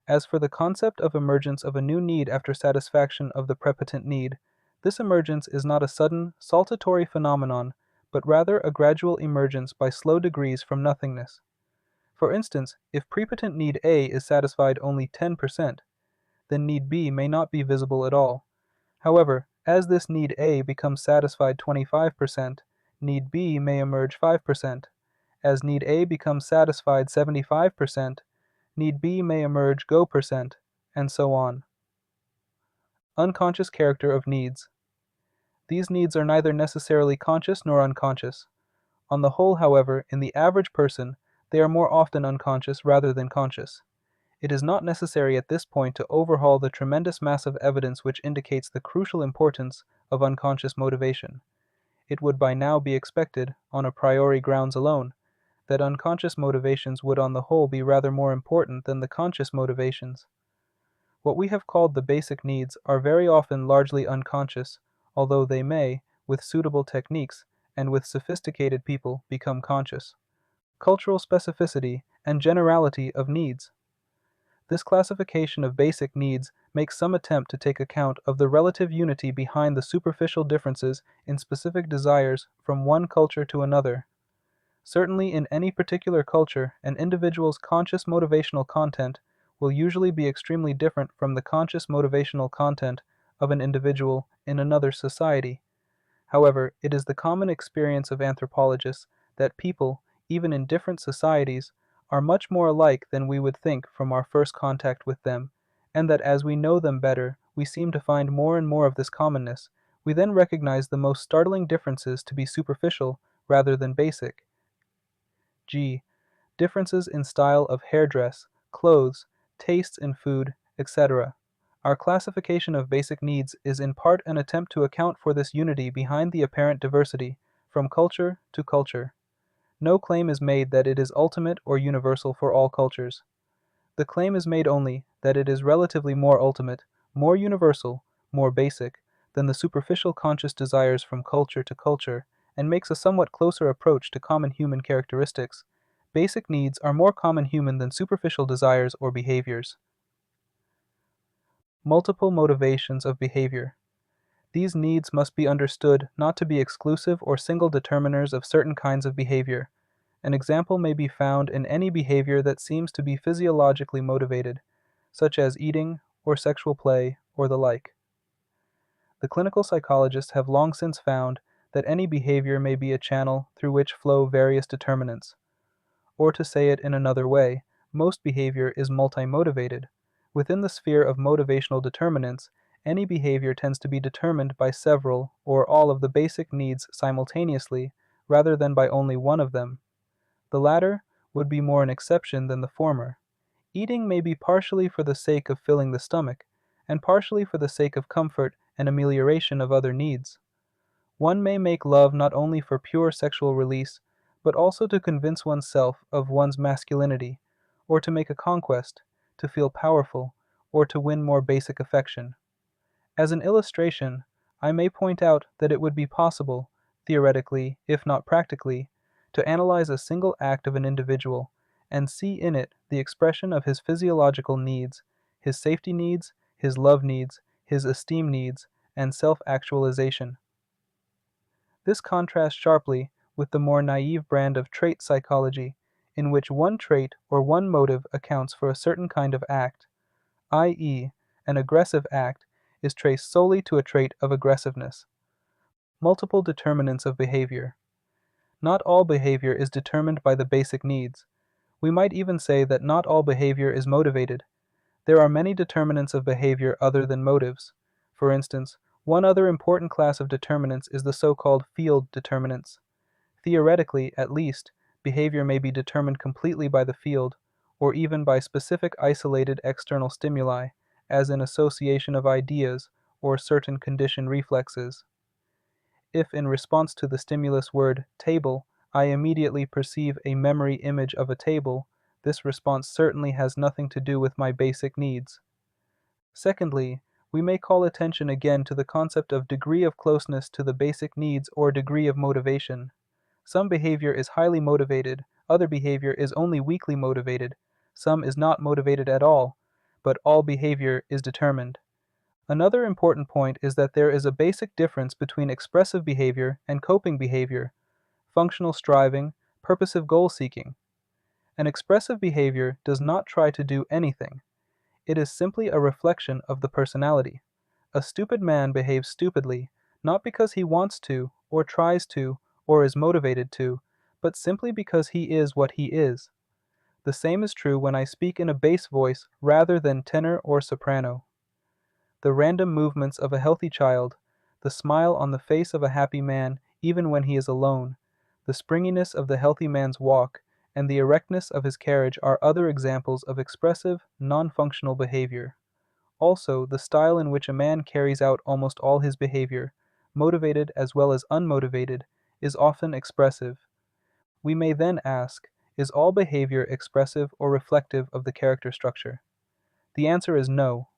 As for the concept of emergence of a new need after satisfaction of the prepotent need, this emergence is not a sudden, saltatory phenomenon, but rather a gradual emergence by slow degrees from nothingness. For instance, if prepotent need A is satisfied only 10%, then need B may not be visible at all. However, as this need A becomes satisfied 25%, need B may emerge 5%. As need A becomes satisfied 75%, need B may emerge go percent, and so on. Unconscious character of needs. These needs are neither necessarily conscious nor unconscious. On the whole, however, in the average person, they are more often unconscious rather than conscious. It is not necessary at this point to overhaul the tremendous mass of evidence which indicates the crucial importance of unconscious motivation. It would by now be expected, on a priori grounds alone, that unconscious motivations would on the whole be rather more important than the conscious motivations. What we have called the basic needs are very often largely unconscious, although they may, with suitable techniques, and with sophisticated people, become conscious. Cultural specificity and generality of needs. This classification of basic needs makes some attempt to take account of the relative unity behind the superficial differences in specific desires from one culture to another. Certainly in any particular culture, an individual's conscious motivational content will usually be extremely different from the conscious motivational content of an individual in another society. However, it is the common experience of anthropologists that people, even in different societies, are much more alike than we would think from our first contact with them, and that as we know them better, we seem to find more and more of this commonness. We then recognize the most startling differences to be superficial rather than basic. G. Differences in style of hairdress, clothes, tastes in food, etc. Our classification of basic needs is in part an attempt to account for this unity behind the apparent diversity, from culture to culture. No claim is made that it is ultimate or universal for all cultures. The claim is made only that it is relatively more ultimate, more universal, more basic, than the superficial conscious desires from culture to culture, and makes a somewhat closer approach to common human characteristics. Basic needs are more common human than superficial desires or behaviors. Multiple motivations of behavior. These needs must be understood not to be exclusive or single determiners of certain kinds of behavior. An example may be found in any behavior that seems to be physiologically motivated, such as eating or sexual play or the like. The clinical psychologists have long since found that any behavior may be a channel through which flow various determinants. Or to say it in another way, most behavior is multi-motivated. Within the sphere of motivational determinants, any behavior tends to be determined by several or all of the basic needs simultaneously, rather than by only one of them. The latter would be more an exception than the former. Eating may be partially for the sake of filling the stomach, and partially for the sake of comfort and amelioration of other needs. One may make love not only for pure sexual release, but also to convince oneself of one's masculinity, or to make a conquest, to feel powerful, or to win more basic affection. As an illustration, I may point out that it would be possible, theoretically, if not practically, to analyze a single act of an individual and see in it the expression of his physiological needs, his safety needs, his love needs, his esteem needs, and self-actualization. This contrasts sharply with the more naive brand of trait psychology, in which one trait or one motive accounts for a certain kind of act, i.e., an aggressive act is traced solely to a trait of aggressiveness. Multiple determinants of behavior. Not all behavior is determined by the basic needs. We might even say that not all behavior is motivated. There are many determinants of behavior other than motives. For instance, one other important class of determinants is the so-called field determinants. Theoretically, at least, behavior may be determined completely by the field, or even by specific isolated external stimuli, as in association of ideas or certain conditioned reflexes. If in response to the stimulus word table, I immediately perceive a memory image of a table, this response certainly has nothing to do with my basic needs. Secondly, we may call attention again to the concept of degree of closeness to the basic needs or degree of motivation. Some behavior is highly motivated, other behavior is only weakly motivated, some is not motivated at all, but all behavior is determined. Another important point is that there is a basic difference between expressive behavior and coping behavior, functional striving, purposive goal seeking. An expressive behavior does not try to do anything. It is simply a reflection of the personality. A stupid man behaves stupidly, not because he wants to, or tries to, or is motivated to, but simply because he is what he is. The same is true when I speak in a bass voice rather than tenor or soprano. The random movements of a healthy child, the smile on the face of a happy man even when he is alone, the springiness of the healthy man's walk, and the erectness of his carriage are other examples of expressive, non-functional behavior. Also, the style in which a man carries out almost all his behavior, motivated as well as unmotivated, is often expressive. We may then ask, is all behavior expressive or reflective of the character structure? The answer is no.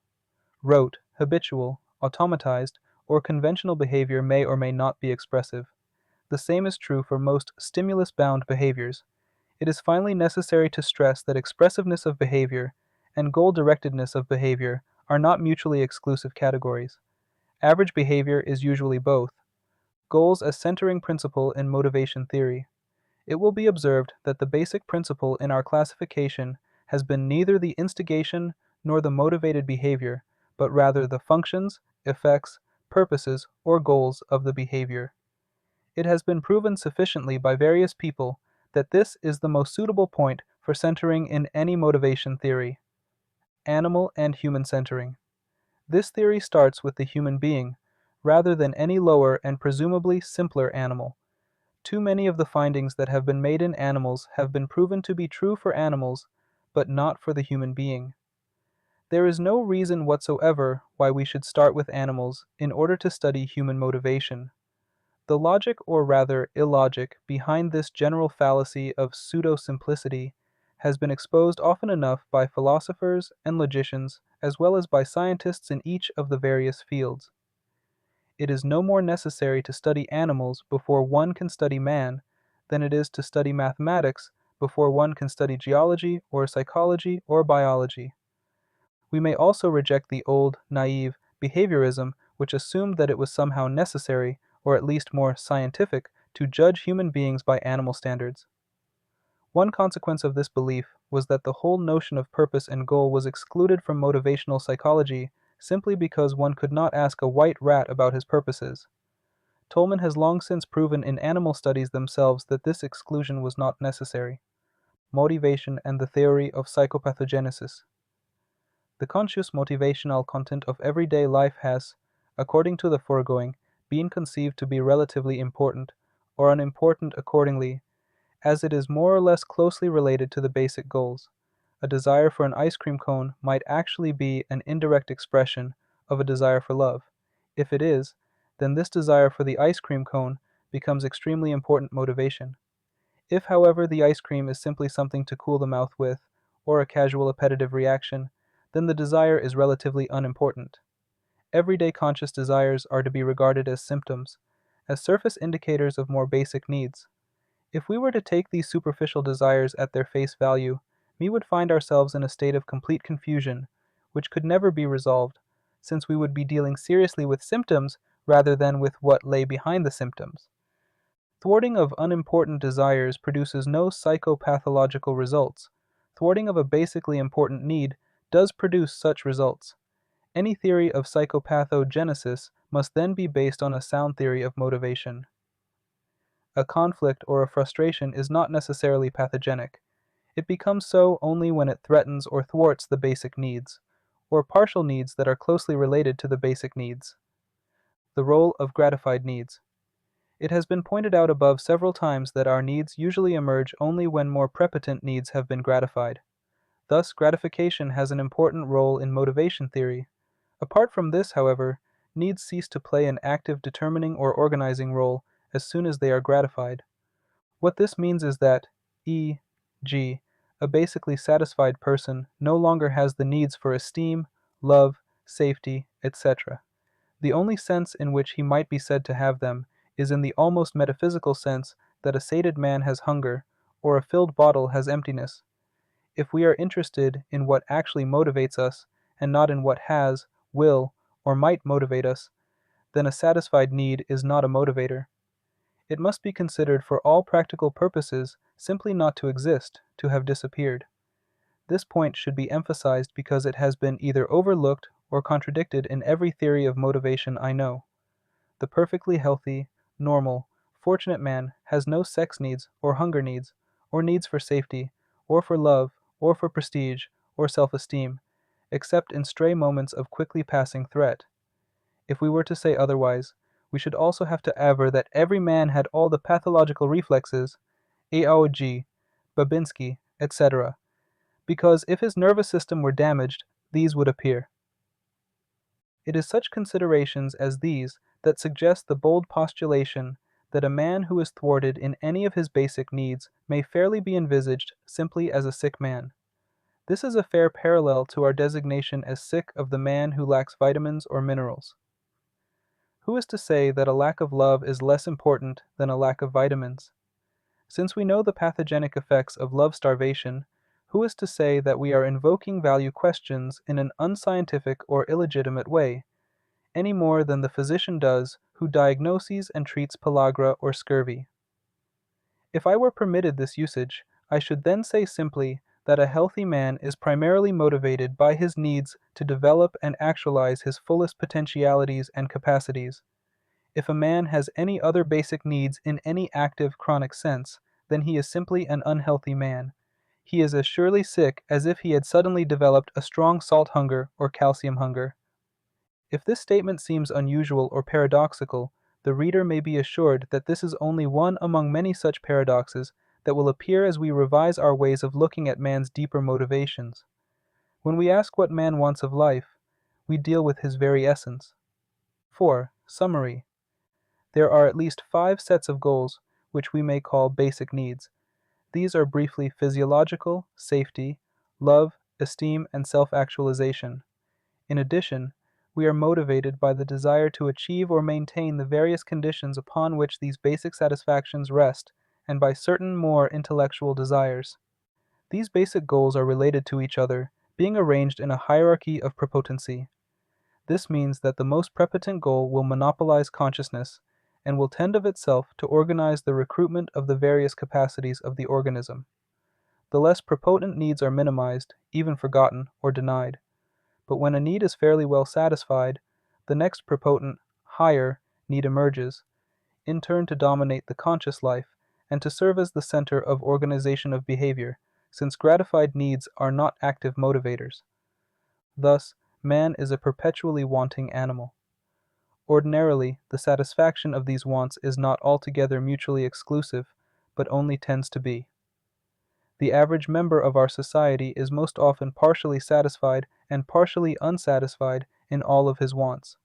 Rote, habitual, automatized, or conventional behavior may or may not be expressive. The same is true for most stimulus-bound behaviors. It is finally necessary to stress that expressiveness of behavior and goal-directedness of behavior are not mutually exclusive categories. Average behavior is usually both. Goals as centering principle in motivation theory. It will be observed that the basic principle in our classification has been neither the instigation nor the motivated behavior, but rather the functions, effects, purposes, or goals of the behavior. It has been proven sufficiently by various people that this is the most suitable point for centering in any motivation theory. Animal and human centering. This theory starts with the human being, rather than any lower and presumably simpler animal. Too many of the findings that have been made in animals have been proven to be true for animals, but not for the human being. There is no reason whatsoever why we should start with animals in order to study human motivation. The logic, or rather illogic, behind this general fallacy of pseudo-simplicity has been exposed often enough by philosophers and logicians as well as by scientists in each of the various fields. It is no more necessary to study animals before one can study man than it is to study mathematics before one can study geology or psychology or biology. We may also reject the old, naive behaviorism which assumed that it was somehow necessary, or at least more scientific, to judge human beings by animal standards. One consequence of this belief was that the whole notion of purpose and goal was excluded from motivational psychology simply because one could not ask a white rat about his purposes. Tolman has long since proven in animal studies themselves that this exclusion was not necessary. Motivation and the theory of psychopathogenesis. The conscious motivational content of everyday life has, according to the foregoing, been conceived to be relatively important, or unimportant accordingly, as it is more or less closely related to the basic goals. A desire for an ice cream cone might actually be an indirect expression of a desire for love. If it is, then this desire for the ice cream cone becomes extremely important motivation. If, however, the ice cream is simply something to cool the mouth with, or a casual appetitive reaction, then the desire is relatively unimportant. Everyday conscious desires are to be regarded as symptoms, as surface indicators of more basic needs. If we were to take these superficial desires at their face value, we would find ourselves in a state of complete confusion, which could never be resolved, since we would be dealing seriously with symptoms rather than with what lay behind the symptoms. Thwarting of unimportant desires produces no psychopathological results. Thwarting of a basically important need does produce such results. Any theory of psychopathogenesis must then be based on a sound theory of motivation. A conflict or a frustration is not necessarily pathogenic. It becomes so only when it threatens or thwarts the basic needs, or partial needs that are closely related to the basic needs. The role of gratified needs. It has been pointed out above several times that our needs usually emerge only when more prepotent needs have been gratified. Thus, gratification has an important role in motivation theory. Apart from this, however, needs cease to play an active determining or organizing role as soon as they are gratified. What this means is that, e.g., a basically satisfied person no longer has the needs for esteem, love, safety, etc. The only sense in which he might be said to have them is in the almost metaphysical sense that a sated man has hunger, or a filled bottle has emptiness. If we are interested in what actually motivates us, and not in what has, will, or might motivate us, then a satisfied need is not a motivator. It must be considered for all practical purposes simply not to exist, to have disappeared. This point should be emphasized because it has been either overlooked or contradicted in every theory of motivation I know. The perfectly healthy, normal, fortunate man has no sex needs or hunger needs, or needs for safety, or for love, or for prestige, or self-esteem, except in stray moments of quickly passing threat. If we were to say otherwise, we should also have to aver that every man had all the pathological reflexes, AOG, Babinski, etc., because if his nervous system were damaged, these would appear. It is such considerations as these that suggest the bold postulation that a man who is thwarted in any of his basic needs may fairly be envisaged simply as a sick man. This is a fair parallel to our designation as sick of the man who lacks vitamins or minerals. Who is to say that a lack of love is less important than a lack of vitamins? Since we know the pathogenic effects of love starvation, who is to say that we are invoking value questions in an unscientific or illegitimate way, any more than the physician does who diagnoses and treats pellagra or scurvy? If I were permitted this usage, I should then say simply that a healthy man is primarily motivated by his needs to develop and actualize his fullest potentialities and capacities. If a man has any other basic needs in any active, chronic sense, then he is simply an unhealthy man. He is as surely sick as if he had suddenly developed a strong salt hunger or calcium hunger. If this statement seems unusual or paradoxical, the reader may be assured that this is only one among many such paradoxes that will appear as we revise our ways of looking at man's deeper motivations. When we ask what man wants of life, we deal with his very essence. 4. Summary. There are at least 5 sets of goals, which we may call basic needs. These are briefly physiological, safety, love, esteem, and self-actualization. In addition, we are motivated by the desire to achieve or maintain the various conditions upon which these basic satisfactions rest, and by certain more intellectual desires. These basic goals are related to each other, being arranged in a hierarchy of prepotency. This means that the most prepotent goal will monopolize consciousness, and will tend of itself to organize the recruitment of the various capacities of the organism. The less prepotent needs are minimized, even forgotten, or denied. But when a need is fairly well satisfied, the next prepotent, higher, need emerges, in turn to dominate the conscious life, and to serve as the center of organization of behavior, since gratified needs are not active motivators. Thus, man is a perpetually wanting animal. Ordinarily, the satisfaction of these wants is not altogether mutually exclusive, but only tends to be. The average member of our society is most often partially satisfied and partially unsatisfied in all of his wants.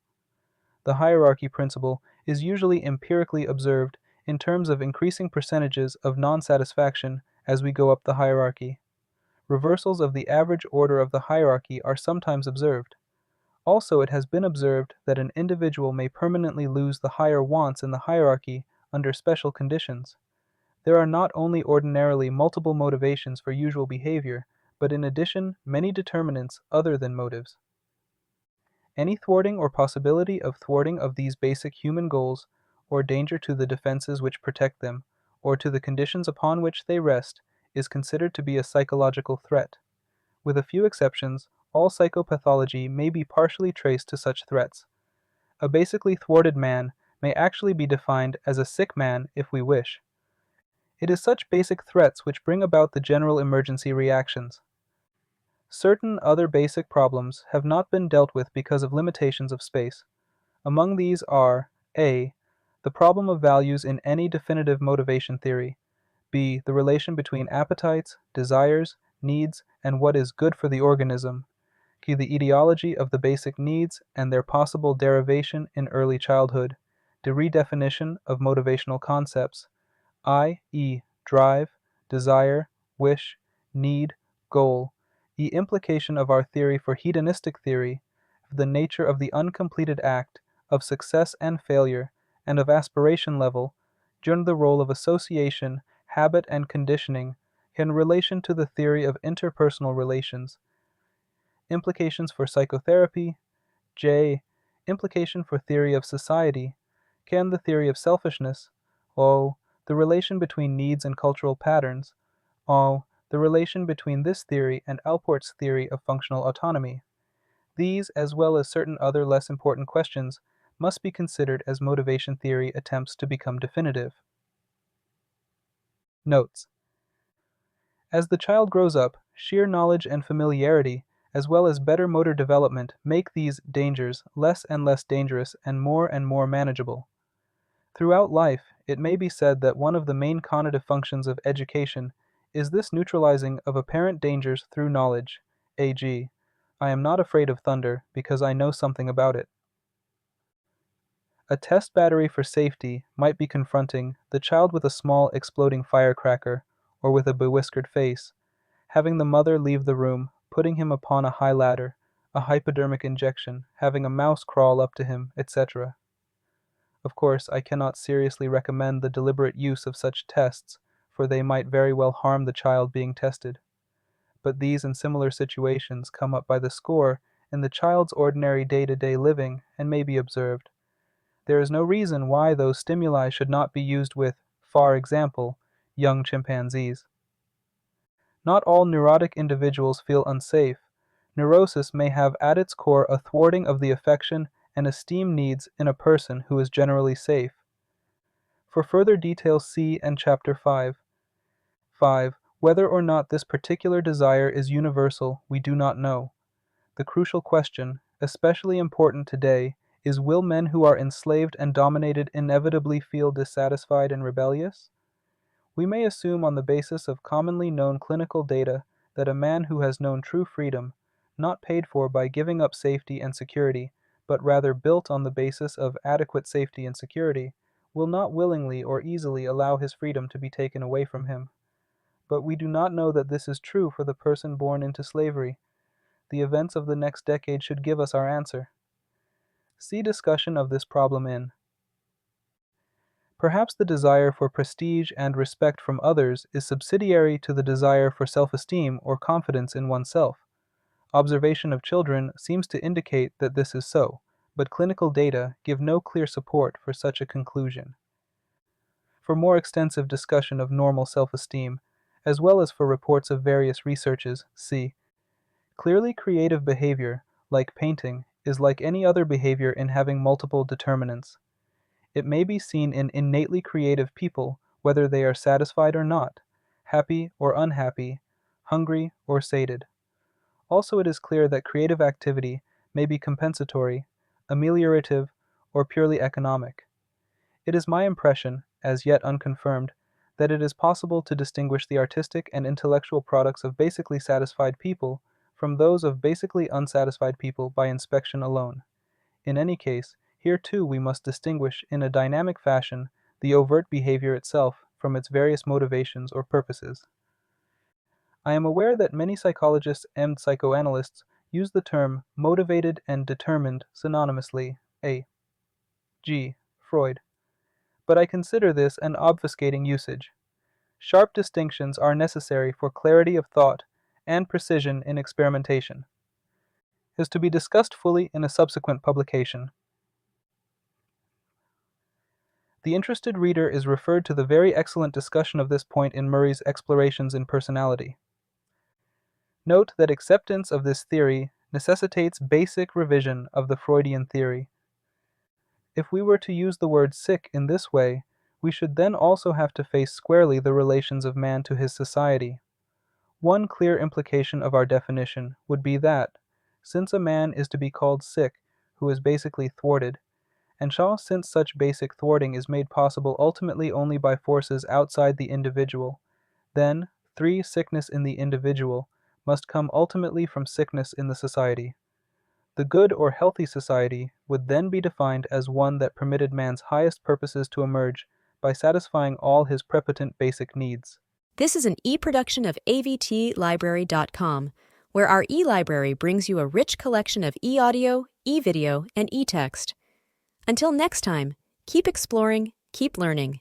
The hierarchy principle is usually empirically observed in terms of increasing percentages of non-satisfaction as we go up the hierarchy. Reversals of the average order of the hierarchy are sometimes observed. Also, it has been observed that an individual may permanently lose the higher wants in the hierarchy under special conditions. There are not only ordinarily multiple motivations for usual behavior, but in addition many determinants other than motives. Any thwarting or possibility of thwarting of these basic human goals, or danger to the defenses which protect them, or to the conditions upon which they rest, is considered to be a psychological threat. With a few exceptions, all psychopathology may be partially traced to such threats. A basically thwarted man may actually be defined as a sick man if we wish. It is such basic threats which bring about the general emergency reactions. Certain other basic problems have not been dealt with because of limitations of space. Among these are a. The problem of values in any definitive motivation theory, b. The relation between appetites, desires, needs, and what is good for the organism, c. The etiology of the basic needs and their possible derivation in early childhood, the redefinition of motivational concepts, i.e. drive, desire, wish, need, goal, the implication of our theory for hedonistic theory, of the nature of the uncompleted act, of success and failure, and of aspiration level, during the role of association, habit, and conditioning in relation to the theory of interpersonal relations, implications for psychotherapy, j. Implication for theory of society, can the theory of selfishness, o. The relation between needs and cultural patterns, o. The relation between this theory and Alport's theory of functional autonomy. These, as well as certain other less important questions, must be considered as motivation theory attempts to become definitive. Notes. As the child grows up, sheer knowledge and familiarity, as well as better motor development, make these dangers less and less dangerous and more manageable. Throughout life, it may be said that one of the main cognitive functions of education is this neutralizing of apparent dangers through knowledge, e.g., I am not afraid of thunder because I know something about it. A test battery for safety might be confronting the child with a small exploding firecracker or with a bewhiskered face, having the mother leave the room, putting him upon a high ladder, a hypodermic injection, having a mouse crawl up to him, etc. Of course, I cannot seriously recommend the deliberate use of such tests, for they might very well harm the child being tested. But these and similar situations come up by the score in the child's ordinary day-to-day living and may be observed. There is no reason why those stimuli should not be used with, for example, young chimpanzees. Not all neurotic individuals feel unsafe. Neurosis may have at its core a thwarting of the affection and esteem needs in a person who is generally safe. For further details, see and Chapter 5. 5. Whether or not this particular desire is universal, we do not know. The crucial question, especially important today, is will men who are enslaved and dominated inevitably feel dissatisfied and rebellious? We may assume on the basis of commonly known clinical data that a man who has known true freedom, not paid for by giving up safety and security, but rather built on the basis of adequate safety and security, will not willingly or easily allow his freedom to be taken away from him. But we do not know that this is true for the person born into slavery. the events of the next decade should give us our answer. See discussion of this problem in. Perhaps the desire for prestige and respect from others is subsidiary to the desire for self-esteem or confidence in oneself. Observation of children seems to indicate that this is so, but clinical data give no clear support for such a conclusion. For more extensive discussion of normal self-esteem, as well as for reports of various researches, see. Clearly creative behavior, like painting, is like any other behavior in having multiple determinants. It may be seen in innately creative people, whether they are satisfied or not, happy or unhappy, hungry or sated. Also, it is clear that creative activity may be compensatory, ameliorative, or purely economic. It is my impression, as yet unconfirmed, that it is possible to distinguish the artistic and intellectual products of basically satisfied people from those of basically unsatisfied people by inspection alone. In any case, here too we must distinguish in a dynamic fashion the overt behavior itself from its various motivations or purposes. I am aware that many psychologists and psychoanalysts use the term motivated and determined synonymously, G. Freud. But I consider this an obfuscating usage. Sharp distinctions are necessary for clarity of thought and precision in experimentation. Is to be discussed fully in a subsequent publication. The interested reader is referred to the very excellent discussion of this point in Murray's Explorations in Personality. Note that acceptance of this theory necessitates basic revision of the Freudian theory. If we were to use the word sick in this way, we should then also have to face squarely the relations of man to his society. One clear implication of our definition would be that, since a man is to be called sick who is basically thwarted, and since such basic thwarting is made possible ultimately only by forces outside the individual, then, sickness in the individual must come ultimately from sickness in the society. The good or healthy society would then be defined as one that permitted man's highest purposes to emerge by satisfying all his prepotent basic needs. This is an e-production of avtlibrary.com, where our e-library brings you a rich collection of e-audio, e-video, and e-text. Until next time, keep exploring, keep learning.